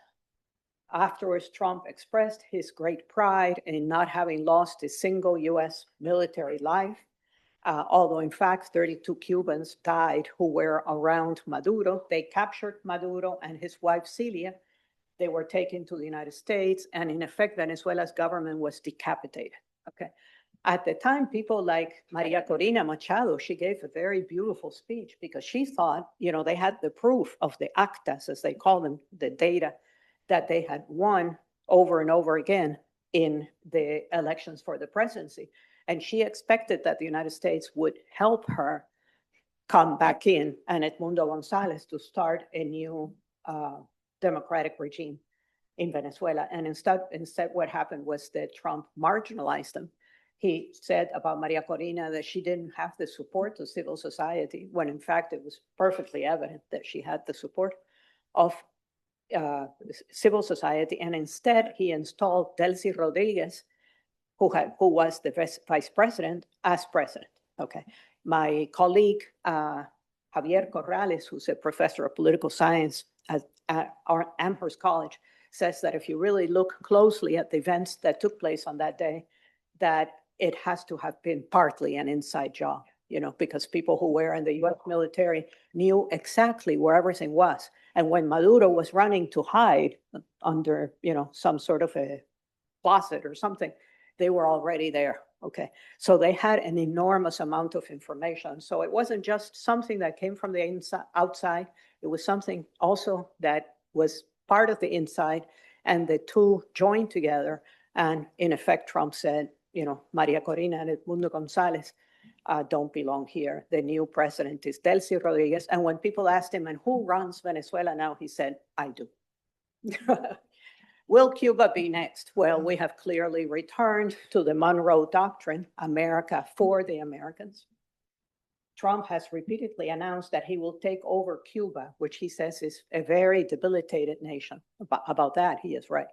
Afterwards, Trump expressed his great pride in not having lost a single US military life, although in fact 32 Cubans died who were around Maduro. They captured Maduro and his wife Celia. They were taken to the United States, and in effect, Venezuela's government was decapitated. Okay. At the time, people like Maria Corina Machado, she gave a very beautiful speech because she thought, they had the proof of the actas, as they call them, the data that they had won over and over again in the elections for the presidency. And she expected that the United States would help her come back in and Edmundo González to start a new democratic regime in Venezuela. And instead what happened was that Trump marginalized them. He said about Maria Corina that she didn't have the support of civil society, when in fact it was perfectly evident that she had the support of civil society. And instead he installed Delcy Rodriguez, who was the vice president, as president. Okay. My colleague, Javier Corrales, who's a professor of political science at Amherst College, says that if you really look closely at the events that took place on that day, that it has to have been partly an inside job, because people who were in the US military knew exactly where everything was. And when Maduro was running to hide under, some sort of a closet or something, they were already there. Okay. So they had an enormous amount of information. So it wasn't just something that came from the outside. It was something also that was part of the inside, and the two joined together. And in effect, Trump said, Maria Corina and Edmundo González don't belong here. The new president is Delcy Rodriguez. And when people asked him, and who runs Venezuela now, he said, I do. Will Cuba be next? Well, we have clearly returned to the Monroe Doctrine, America for the Americans. Trump has repeatedly announced that he will take over Cuba, which he says is a very debilitated nation. About that, he is right.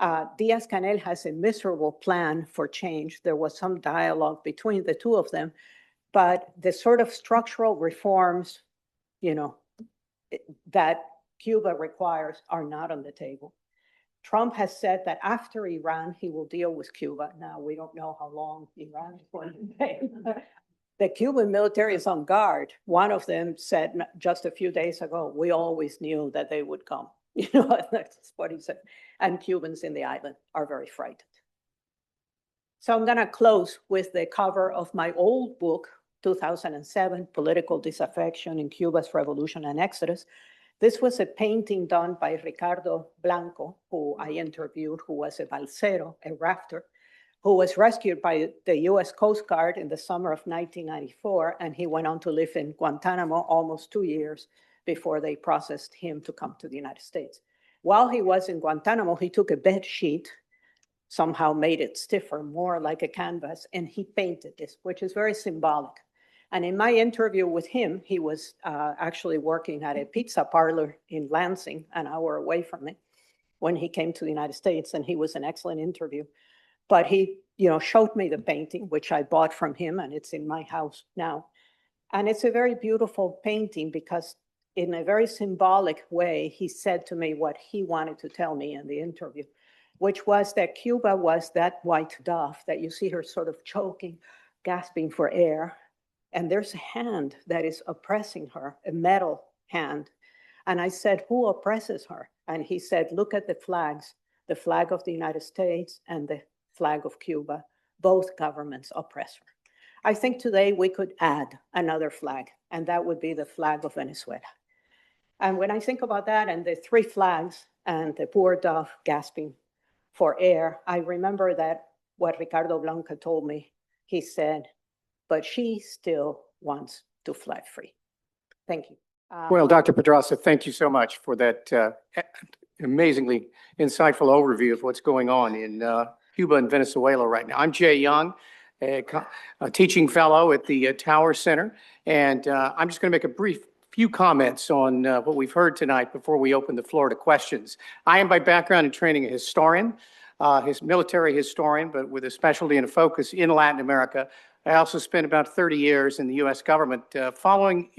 Diaz-Canel has a miserable plan for change. There was some dialogue between the two of them, but the sort of structural reforms, that Cuba requires are not on the table. Trump has said that after Iran, he will deal with Cuba. Now, we don't know how long Iran is going to take. The Cuban military is on guard. One of them said just a few days ago, we always knew that they would come. That's what he said. And Cubans in the island are very frightened. So I'm going to close with the cover of my old book, 2007, Political Disaffection in Cuba's Revolution and Exodus. This was a painting done by Ricardo Blanco, who I interviewed, who was a balsero, a rafter, who was rescued by the US Coast Guard in the summer of 1994, and he went on to live in Guantanamo almost 2 years before they processed him to come to the United States. While he was in Guantanamo, he took a bed sheet, somehow made it stiffer, more like a canvas, and he painted this, which is very symbolic. And in my interview with him, he was actually working at a pizza parlor in Lansing, an hour away from me, when he came to the United States, and he was an excellent interview. But he, showed me the painting, which I bought from him, and it's in my house now. And it's a very beautiful painting because in a very symbolic way, he said to me what he wanted to tell me in the interview, which was that Cuba was that white dove that you see her sort of choking, gasping for air. And there's a hand that is oppressing her, a metal hand. And I said, who oppresses her? And he said, look at the flags, the flag of the United States and the flag of Cuba. Both governments oppress her. I think today we could add another flag, and that would be the flag of Venezuela. And when I think about that and the three flags and the poor dove gasping for air, I remember that what Ricardo Blanco told me, he said, but she still wants to fly free. Thank you. Well, Dr. Pedraza, thank you so much for that amazingly insightful overview of what's going on in Cuba and Venezuela right now. I'm Jay Young, a teaching fellow at the Tower Center, and I'm just going to make a brief few comments on what we've heard tonight before we open the floor to questions. I am by background and training a historian, his military historian, but with a specialty and a focus in Latin America. I also spent about 30 years in the U.S. government following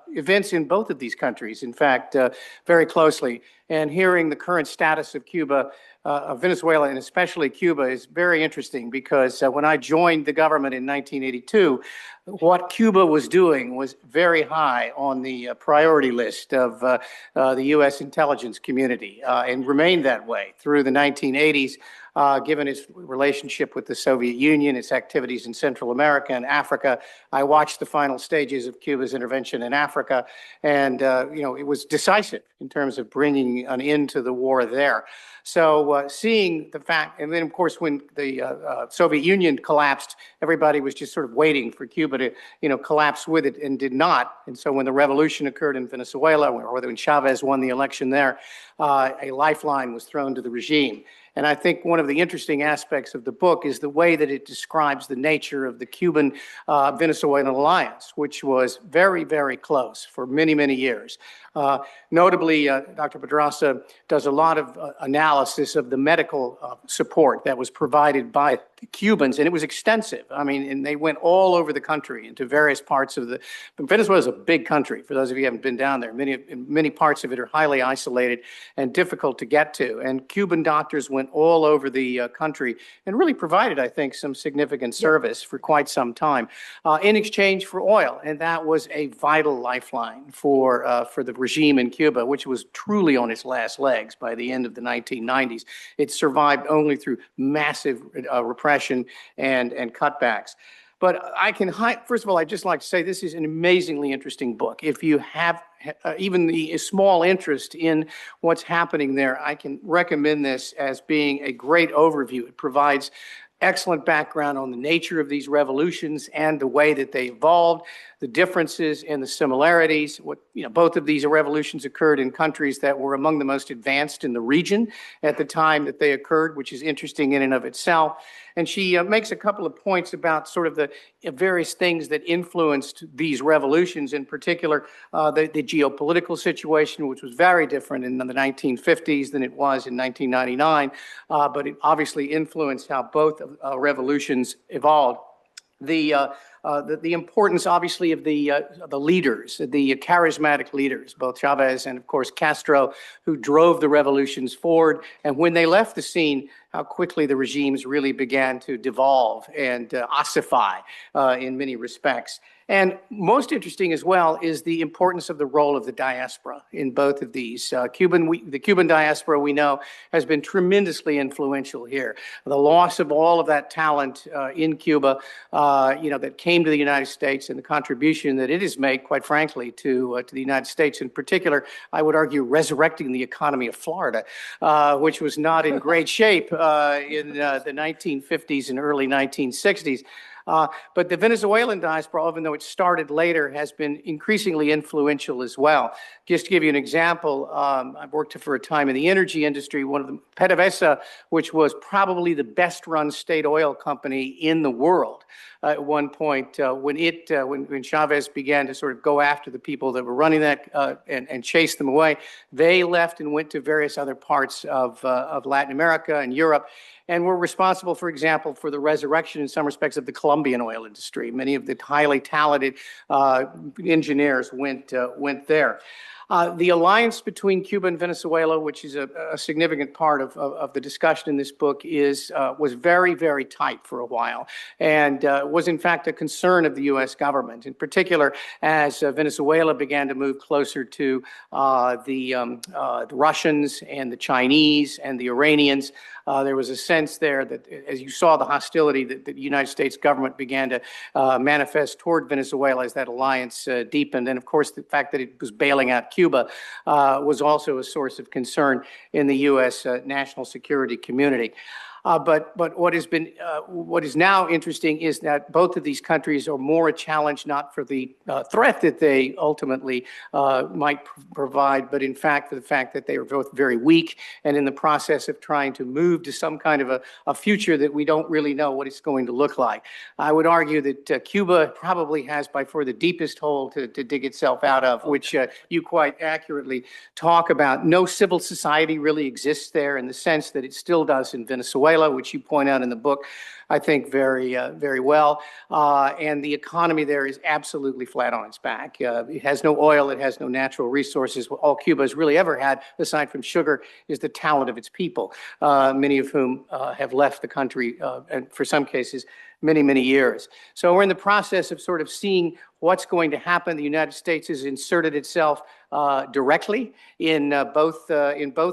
events in both of these countries, in fact, very closely. And hearing the current status of Cuba, of Venezuela, and especially Cuba is very interesting because when I joined the government in 1982, what Cuba was doing was very high on the priority list of the U.S. intelligence community and remained that way through the 1980s. Given its relationship with the Soviet Union, its activities in Central America and Africa. I watched the final stages of Cuba's intervention in Africa, and it was decisive in terms of bringing an end to the war there. So seeing the fact, and then of course when the Soviet Union collapsed, everybody was just sort of waiting for Cuba to collapse with it, and did not. And so when the revolution occurred in Venezuela, or when Chavez won the election there, a lifeline was thrown to the regime. And I think one of the interesting aspects of the book is the way that it describes the nature of the Cuban-Venezuelan alliance, which was very, very close for many, many years. Notably, Dr. Pedraza does a lot of analysis of the medical support that was provided by the Cubans, and it was extensive. I mean, and they went all over the country into various parts of the. Venezuela is a big country. For those of you who haven't been down there, many parts of it are highly isolated and difficult to get to. And Cuban doctors went all over the country and really provided, I think, some significant service for quite some time in exchange for oil, and that was a vital lifeline for the regime in Cuba, which was truly on its last legs by the end of the 1990s. It survived only through massive repression and cutbacks. But I can, first of all, I'd just like to say this is an amazingly interesting book. If you have even the small interest in what's happening there, I can recommend this as being a great overview. It provides excellent background on the nature of these revolutions and the way that they evolved, the differences and the similarities. Both of these revolutions occurred in countries that were among the most advanced in the region at the time that they occurred, which is interesting in and of itself. And she makes a couple of points about sort of the various things that influenced these revolutions, in particular, the geopolitical situation, which was very different in the 1950s than it was in 1999, but it obviously influenced how both revolutions evolved. The importance, obviously, of the leaders, the charismatic leaders, both Chávez and, of course, Castro, who drove the revolutions forward. And when they left the scene, how quickly the regimes really began to devolve and ossify in many respects. And most interesting as well is the importance of the role of the diaspora in both of these. The Cuban diaspora, we know, has been tremendously influential here. The loss of all of that talent in Cuba, that came to the United States, and the contribution that it has made, quite frankly, to the United States in particular, I would argue resurrecting the economy of Florida, which was not in great shape in the 1950s and early 1960s. But the Venezuelan diaspora, even though it started later, has been increasingly influential as well. Just to give you an example, I've worked for a time in the energy industry. One of the PDVSA, which was probably the best-run state oil company in the world at one point, when Chávez began to sort of go after the people that were running that and chase them away, they left and went to various other parts of Latin America and Europe, and were responsible, for example, for the resurrection in some respects of the Colombian oil industry. Many of the highly talented engineers went there. The alliance between Cuba and Venezuela, which is a significant part of the discussion in this book, was very, very tight for a while, and was in fact a concern of the U.S. government, in particular as Venezuela began to move closer to the Russians and the Chinese and the Iranians. There was a sense there that, as you saw, the hostility that the United States government began to manifest toward Venezuela as that alliance deepened. And of course, the fact that it was bailing out Cuba was also a source of concern in the U.S. National security community. But what is now interesting is that both of these countries are more a challenge, not for the threat that they ultimately might provide, but in fact for the fact that they are both very weak and in the process of trying to move to some kind of a future that we don't really know what it's going to look like. I would argue that Cuba probably has by far the deepest hole to dig itself out of, which you quite accurately talk about. No civil society really exists there in the sense that it still does in Venezuela, which you point out in the book, I think, very well. And the economy there is absolutely flat on its back. It has no oil. It has no natural resources. All Cuba has really ever had, aside from sugar, is the talent of its people, many of whom have left the country, and for some cases, many, many years. So we're in the process of sort of seeing what's going to happen. The United States has inserted itself directly in both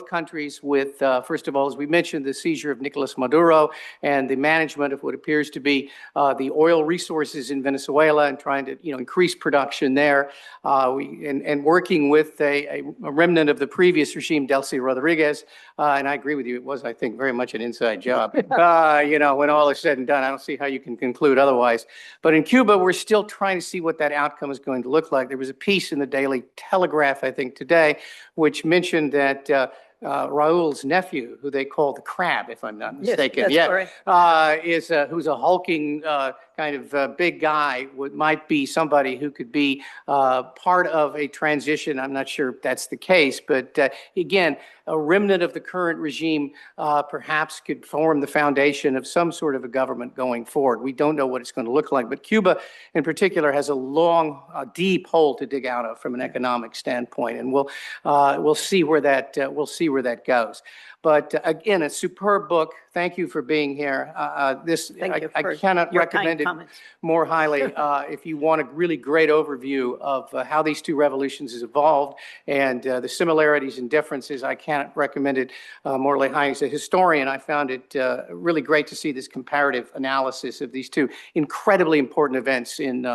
countries with, first of all, as we mentioned, the seizure of Nicolas Maduro and the management of what appears to be the oil resources in Venezuela and trying to increase production there, and working with a remnant of the previous regime, Delcy Rodriguez. And I agree with you, it was, I think, very much an inside job. When all is said and done, I don't see how you can conclude otherwise. But in Cuba, we're still trying to see what that outcome is going to look like. There was a piece in the Daily Telegraph, I think, today, which mentioned that Raul's nephew, who they call the Crab, if I'm not mistaken, yes, that's who's a hulking kind of big guy, might be somebody who could be part of a transition. I'm not sure if that's the case, but again, a remnant of the current regime perhaps could form the foundation of some sort of a government going forward. We don't know what it's going to look like, but Cuba in particular has a long, deep hole to dig out of from an economic standpoint, and we'll see where that goes. But again, a superb book. Thank you for being here. I cannot recommend it more highly. If you want a really great overview of how these two revolutions has evolved and the similarities and differences, I cannot recommend it more highly. As a historian, I found it really great to see this comparative analysis of these two incredibly important events in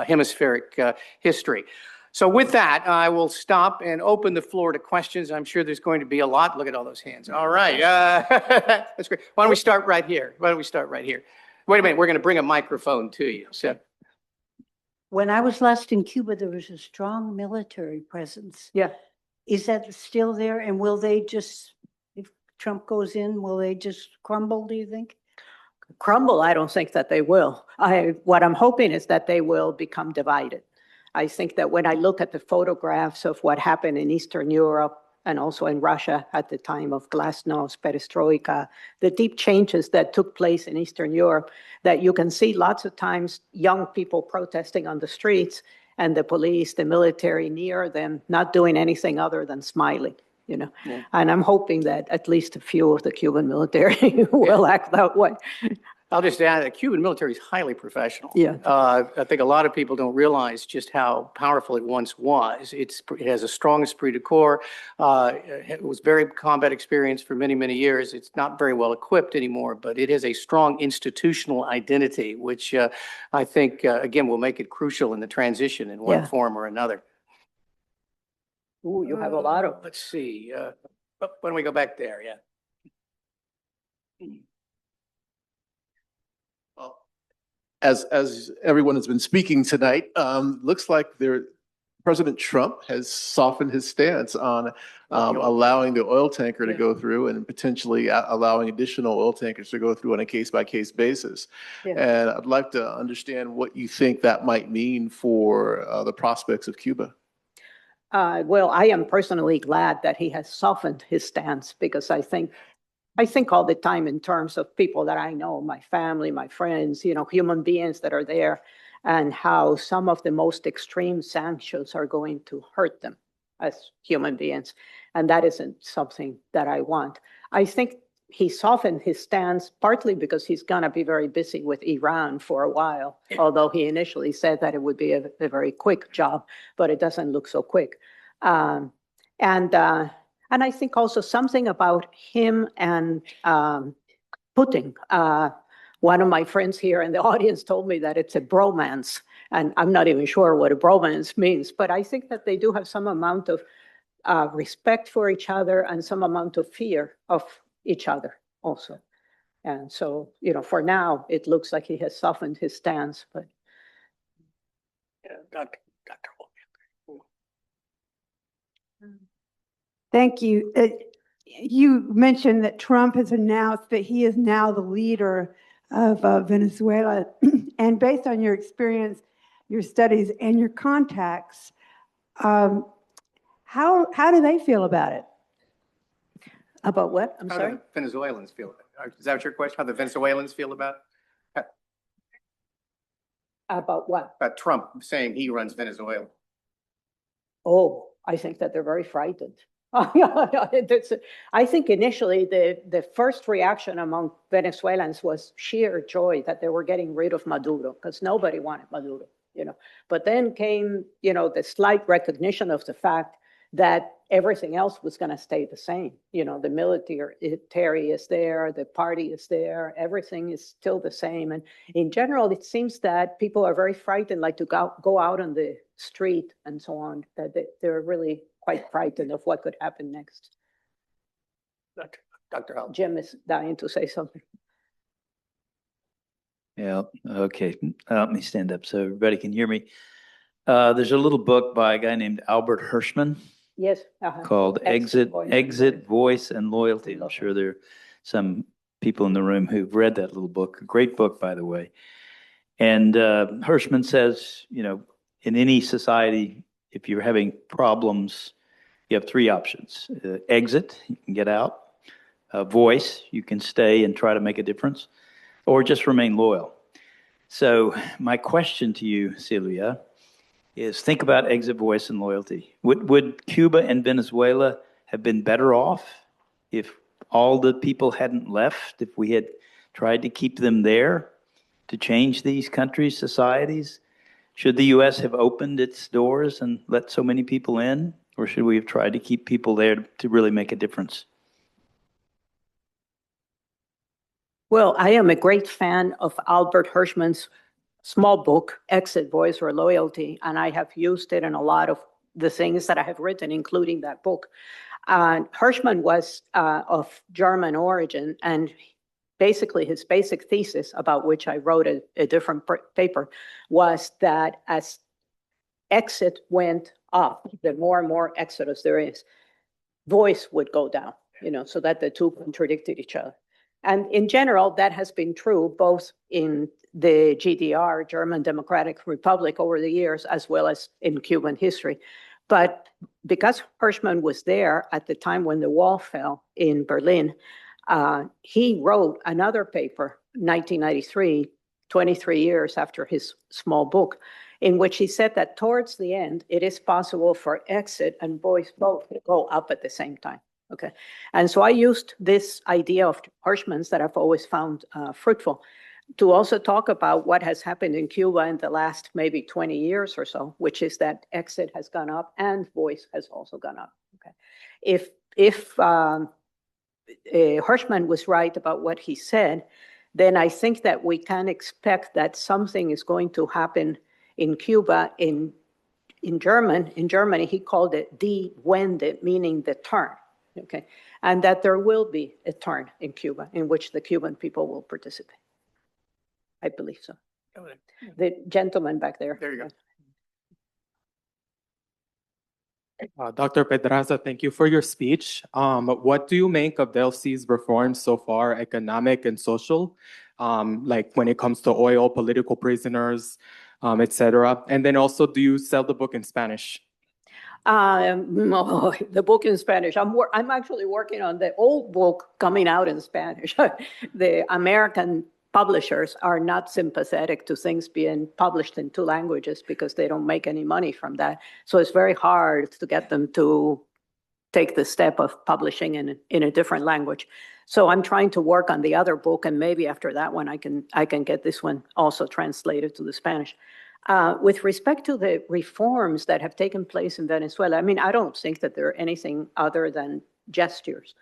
hemispheric history. So with that, I will stop and open the floor to questions. I'm sure there's going to be a lot. Look at all those hands. All right. That's great. Why don't we start right here? Wait a minute. We're going to bring a microphone to you. So, when I was last in Cuba, there was a strong military presence. Yeah. Is that still there? And will they just, if Trump goes in, will they just crumble, do you think? Crumble, I don't think that they will. What I'm hoping is that they will become divided. I think that when I look at the photographs of what happened in Eastern Europe and also in Russia at the time of glasnost, perestroika, the deep changes that took place in Eastern Europe, that you can see lots of times young people protesting on the streets and the police, the military near them, not doing anything other than smiling, you know. Yeah. And I'm hoping that at least a few of the Cuban military will act that way. I'll just add that Cuban military is highly professional. Yeah. I think a lot of people don't realize just how powerful it once was. It has a strong esprit de corps. It was very combat experience for many, many years. It's not very well equipped anymore, but it has a strong institutional identity, which I think, again, will make it crucial in the transition in one form or another. Ooh, you have a lot of. Let's see. Why don't we go back there? Yeah. As everyone has been speaking tonight, looks like President Trump has softened his stance on allowing the oil tanker to go through and potentially allowing additional oil tankers to go through on a case-by-case basis. Yeah. And I'd like to understand what you think that might mean for the prospects of Cuba. Well, I am personally glad that he has softened his stance, because I think all the time in terms of people that I know, my family, my friends, you know, human beings that are there, and how some of the most extreme sanctions are going to hurt them as human beings. And that isn't something that I want. I think he softened his stance partly because he's going to be very busy with Iran for a while, although he initially said that it would be a very quick job, but it doesn't look so quick. And I think also something about him and Putin. One of my friends here in the audience told me that it's a bromance, and I'm not even sure what a bromance means, but I think that they do have some amount of respect for each other and some amount of fear of each other also. And so, you know, for now, it looks like he has softened his stance, but. Yeah, Dr. Thank you. You mentioned that Trump has announced that he is now the leader of Venezuela. And based on your experience, your studies, and your contacts, how do they feel about it? About what? I'm How sorry? do Venezuelans feel about it? Is that your question? How the Venezuelans feel about it? About what? About Trump saying he runs Venezuela. Oh, I think that they're very frightened. I think initially the first reaction among Venezuelans was sheer joy that they were getting rid of Maduro, because nobody wanted Maduro, you know. But then came, you know, the slight recognition of the fact that everything else was going to stay the same. You know, the military is there, the party is there, everything is still the same. And in general, it seems that people are very frightened, like to go out on the street and so on, that they're really quite frightened of what could happen next. Dr. Hall. Jim is dying to say something. Yeah, okay. Let me stand up so everybody can hear me. There's a little book by a guy named Albert Hirschman. Yes. Called Exit, Voice, and Loyalty. I'm sure there are some people in the room who've read that little book. A great book, by the way. And Hirschman says, you know, in any society, if you're having problems, you have three options. Exit, you can get out. Voice, you can stay and try to make a difference. Or just remain loyal. So my question to you, Silvia, is think about exit, voice, and loyalty. Would Cuba and Venezuela have been better off if all the people hadn't left, if we had tried to keep them there to change these countries' societies? Should the U.S. have opened its doors and let so many people in, or should we have tried to keep people there to really make a difference? Well, I am a great fan of Albert Hirschman's small book, Exit, Voice, or Loyalty, and I have used it in a lot of the things that I have written, including that book. Hirschman was of German origin, and basically his basic thesis, about which I wrote a different paper, was that as exit went up, the more and more exodus there is, voice would go down, so that the two contradicted each other. And in general, that has been true both in the GDR, German Democratic Republic, over the years, as well as in Cuban history. But because Hirschman was there at the time when the wall fell in Berlin, he wrote another paper, 1993, 23 years after his small book, in which he said that towards the end, it is possible for exit and voice both to go up at the same time. Okay, and so I used this idea of Hirschman's that I've always found fruitful to also talk about what has happened in Cuba in the last maybe 20 years or so, which is that exit has gone up and voice has also gone up. Okay, if Hirschman was right about what he said, then I think that we can expect that something is going to happen in Cuba. In Germany, he called it die Wende, meaning the turn. Okay, and that there will be a turn in Cuba in which the Cuban people will participate. I believe so. The gentleman back there. There you go. Dr. Pedraza, thank you for your speech. What do you make of Delcy's reforms so far, economic and social, like when it comes to oil, political prisoners, etc.? And then also, do you sell the book in Spanish? No, the book in Spanish. I'm actually working on the old book coming out in Spanish. The American publishers are not sympathetic to things being published in two languages because they don't make any money from that. So it's very hard to get them to take the step of publishing in a different language. So I'm trying to work on the other book, and maybe after that one, I can get this one also translated to the Spanish. With respect to the reforms that have taken place in Venezuela, I mean, I don't think that they're anything other than gestures.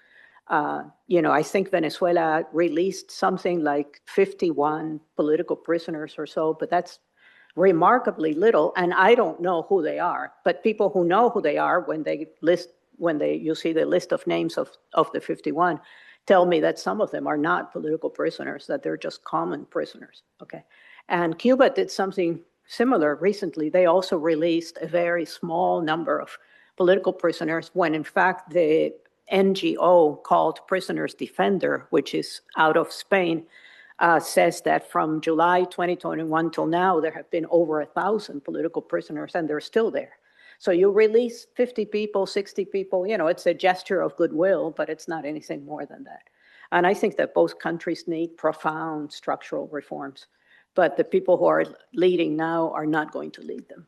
I think Venezuela released something like 51 political prisoners or so, but that's remarkably little, and I don't know who they are. But people who know who they are, you see the list of names of the 51, tell me that some of them are not political prisoners, that they're just common prisoners. Okay, and Cuba did something similar recently. They also released a very small number of political prisoners when in fact the NGO called Prisoners Defender, which is out of Spain, says that from July 2021 till now, there have been over 1,000 political prisoners and they're still there. So you release 50 people, 60 people, it's a gesture of goodwill, but it's not anything more than that. And I think that both countries need profound structural reforms. But the people who are leading now are not going to lead them.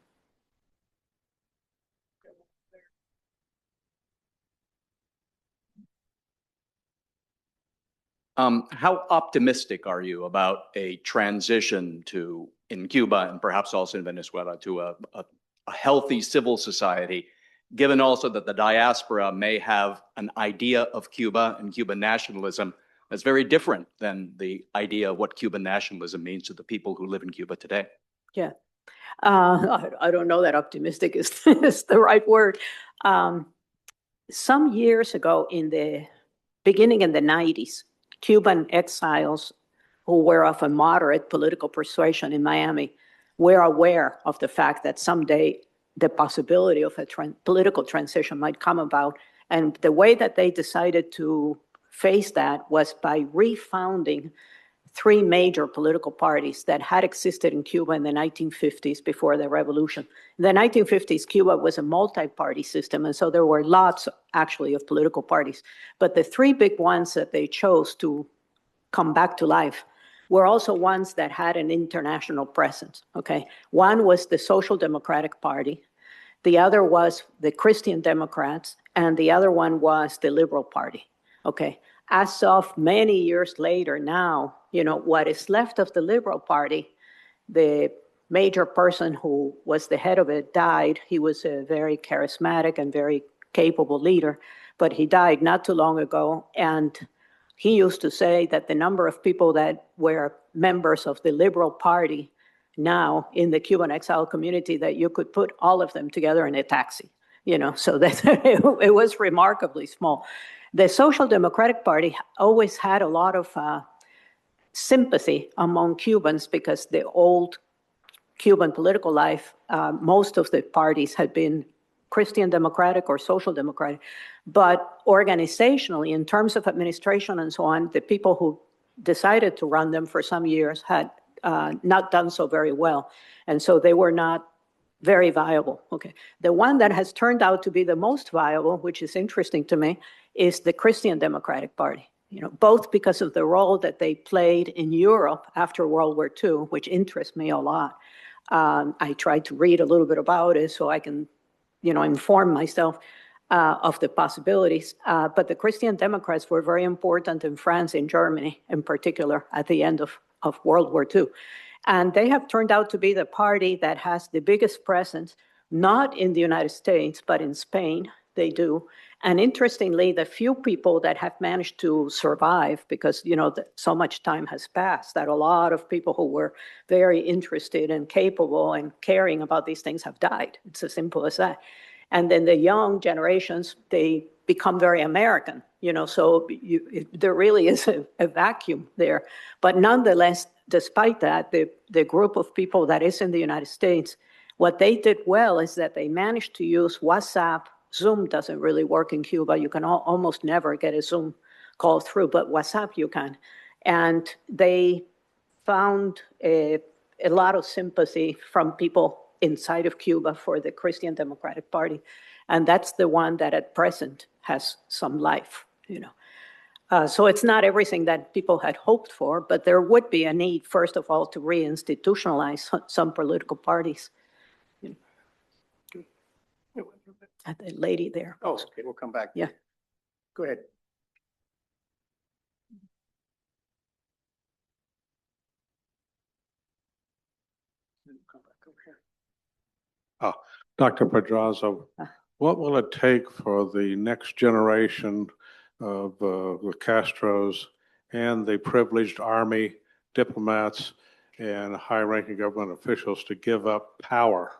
How optimistic are you about a transition in Cuba and perhaps also in Venezuela to a healthy civil society, given also that the diaspora may have an idea of Cuba and Cuban nationalism that's very different than the idea of what Cuban nationalism means to the people who live in Cuba today? Yeah, I don't know that optimistic is the right word. Some years ago, beginning in the 90s, Cuban exiles who were of a moderate political persuasion in Miami were aware of the fact that someday the possibility of a political transition might come about. And the way that they decided to face that was by refounding three major political parties that had existed in Cuba in the 1950s before the revolution. In the 1950s, Cuba was a multi-party system, and so there were lots, actually, of political parties. But the three big ones that they chose to come back to life were also ones that had an international presence, okay? One was the Social Democratic Party, the other was the Christian Democrats, and the other one was the Liberal Party, okay? As of many years later now, what is left of the Liberal Party, the major person who was the head of it died. He was a very charismatic and very capable leader, but he died not too long ago. And he used to say that the number of people that were members of the Liberal Party now in the Cuban exile community that you could put all of them together in a taxi, so that it was remarkably small. The Social Democratic Party always had a lot of sympathy among Cubans because the old Cuban political life, most of the parties had been Christian Democratic or Social Democratic. But organizationally, in terms of administration and so on, the people who decided to run them for some years had not done so very well. And so they were not very viable. Okay. The one that has turned out to be the most viable, which is interesting to me, is the Christian Democratic Party. Both because of the role that they played in Europe after World War II, which interests me a lot. I tried to read a little bit about it so I can, inform myself of the possibilities. But the Christian Democrats were very important in France and Germany, in particular, at the end of World War II. And they have turned out to be the party that has the biggest presence, not in the United States, but in Spain, they do. And interestingly, the few people that have managed to survive, because so much time has passed, that a lot of people who were very interested and capable and caring about these things have died. It's as simple as that. And then the young generations, they become very American, so there really is a vacuum there. But nonetheless, despite that, the group of people that is in the United States, what they did well is that they managed to use WhatsApp. Zoom doesn't really work in Cuba. You can almost never get a Zoom call through, but WhatsApp you can. And they found a lot of sympathy from people inside of Cuba for the Christian Democratic Party. And that's the one that at present has some life, So it's not everything that people had hoped for, but there would be a need, first of all, to reinstitutionalize some political parties. The lady there. Oh, okay, we'll come back. Yeah. Go ahead. Dr. Pedraza, what will it take for the next generation of the Castros and the privileged army, diplomats, and high-ranking government officials to give up power?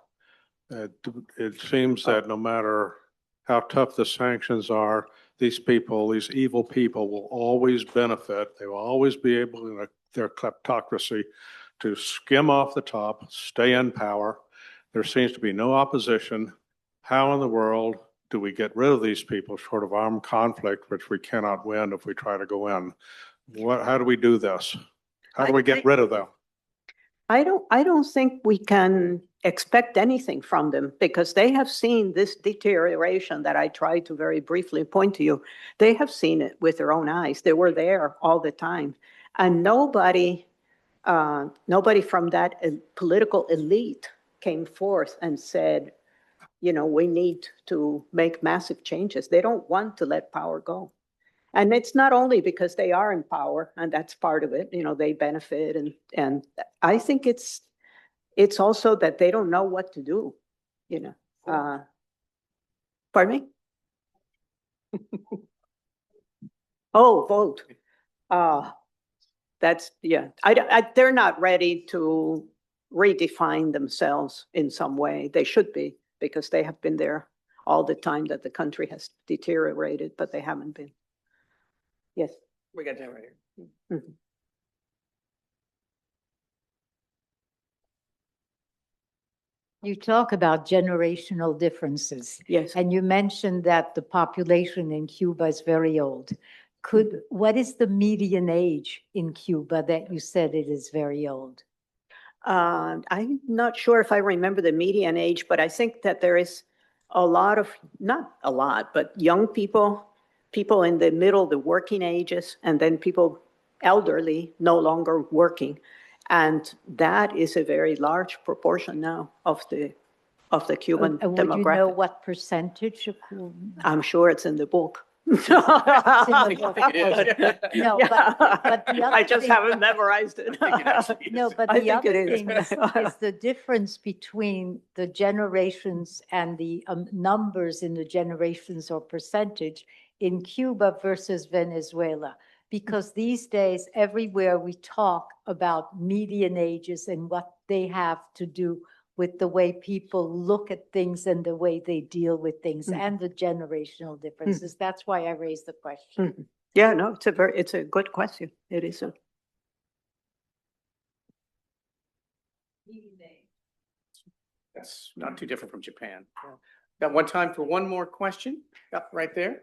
It seems that no matter how tough the sanctions are, these people, these evil people, will always benefit. They will always be able, in their kleptocracy, to skim off the top, stay in power. There seems to be no opposition. How in the world do we get rid of these people short of armed conflict, which we cannot win if we try to go in? How do we do this? How do we get rid of them? I don't think we can expect anything from them because they have seen this deterioration that I tried to very briefly point to you. They have seen it with their own eyes. They were there all the time. And nobody from that political elite came forth and said, we need to make massive changes. They don't want to let power go. And it's not only because they are in power, and that's part of it, they benefit. And I think it's also that they don't know what to do, Pardon me? Oh, vote. They're not ready to redefine themselves in some way. They should be, because they have been there all the time that the country has deteriorated, but they haven't been. Yes. We got that right here. Mm-hmm. You talk about generational differences. Yes. And you mentioned that the population in Cuba is very old. What is the median age in Cuba that you said it is very old? I'm not sure if I remember the median age, but I think that there is a lot of, not a lot, but young people in the middle, the working ages, and then people elderly, no longer working. And that is a very large proportion now of the Cuban demographic. Would you know what percentage? I'm sure it's in the book. No, but I just haven't memorized it. No, but the other thing is the difference between the generations and the numbers in the generations or percentage in Cuba versus Venezuela. Because these days, everywhere we talk about median ages and what they have to do with the way people look at things and the way they deal with things and the generational differences. That's why I raised the question. Yeah, no, it's a good question. It is a. That's not too different from Japan. Got one time for one more question? Yep, right there.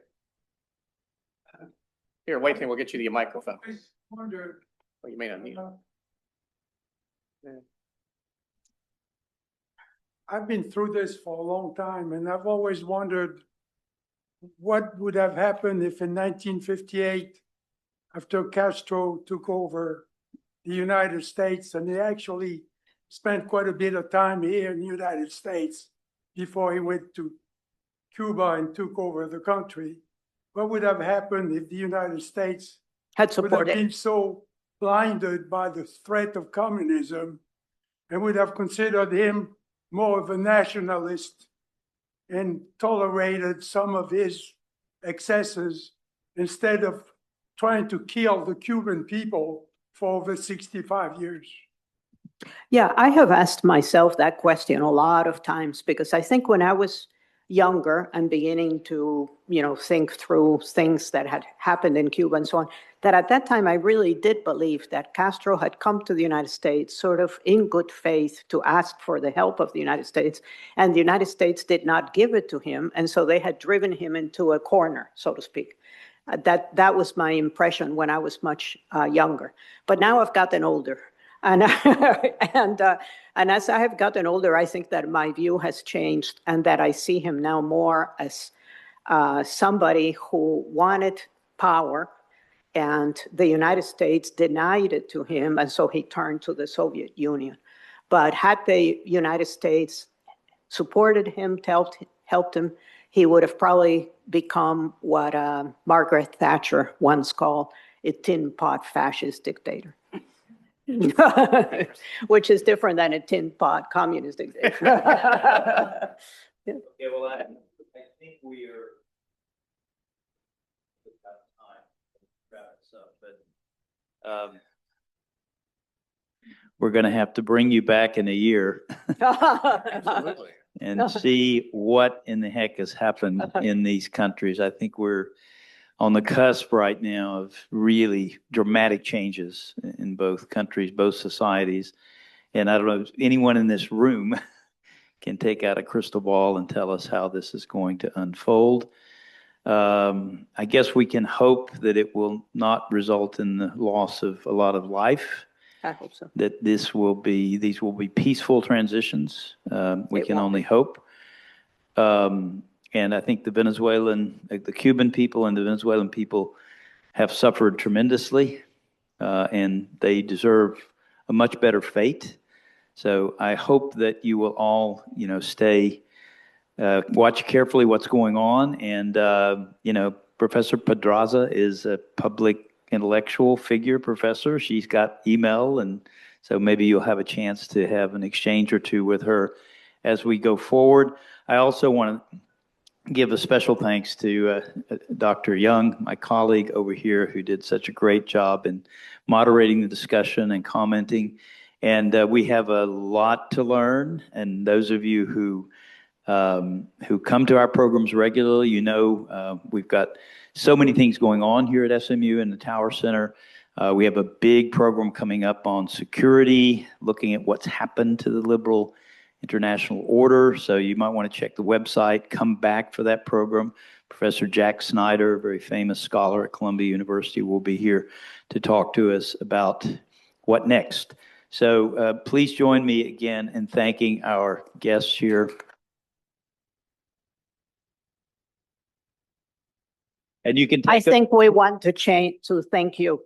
Here, wait, we'll get you the microphone. Oh, you may not need it. I've been through this for a long time, and I've always wondered what would have happened if in 1958, after Castro took over the United States, and he actually spent quite a bit of time here in the United States before he went to Cuba and took over the country. What would have happened if the United States Had would have supported. been so blinded by the threat of communism and would have considered him more of a nationalist and tolerated some of his excesses instead of trying to kill the Cuban people for over 65 years? Yeah, I have asked myself that question a lot of times because I think when I was younger and beginning to, think through things that had happened in Cuba and so on, that at that time I really did believe that Castro had come to the United States sort of in good faith to ask for the help of the United States, and the United States did not give it to him, and so they had driven him into a corner, so to speak. That was my impression when I was much younger. But now I've gotten older. And as I have gotten older, I think that my view has changed and that I see him now more as somebody who wanted power, and the United States denied it to him, and so he turned to the Soviet Union. But had the United States supported him, helped him, he would have probably become what Margaret Thatcher once called a tin pot fascist dictator. Which is different than a tin pot communist dictator. Yeah, well, I think we are out of time to wrap this up, but we're going to have to bring you back in a year. Absolutely. And see what in the heck has happened in these countries. I think we're on the cusp right now of really dramatic changes in both countries, both societies. And I don't know if anyone in this room can take out a crystal ball and tell us how this is going to unfold. I guess we can hope that it will not result in the loss of a lot of life. I hope so. That these will be peaceful transitions. We can only hope. And I think the Cuban people and the Venezuelan people have suffered tremendously, and they deserve a much better fate. So I hope that you will all, watch carefully what's going on. And, Professor Pedraza is a public intellectual figure professor. She's got email, and so maybe you'll have a chance to have an exchange or two with her as we go forward. I also want to give a special thanks to Dr. Young, my colleague over here, who did such a great job in moderating the discussion and commenting. And we have a lot to learn. And those of you who come to our programs regularly, we've got so many things going on here at SMU and the Tower Center. We have a big program coming up on security, looking at what's happened to the liberal international order. So you might want to check the website, come back for that program. Professor Jack Snyder, a very famous scholar at Columbia University, will be here to talk to us about what next. So please join me again in thanking our guests here. And you can I think we want to thank you.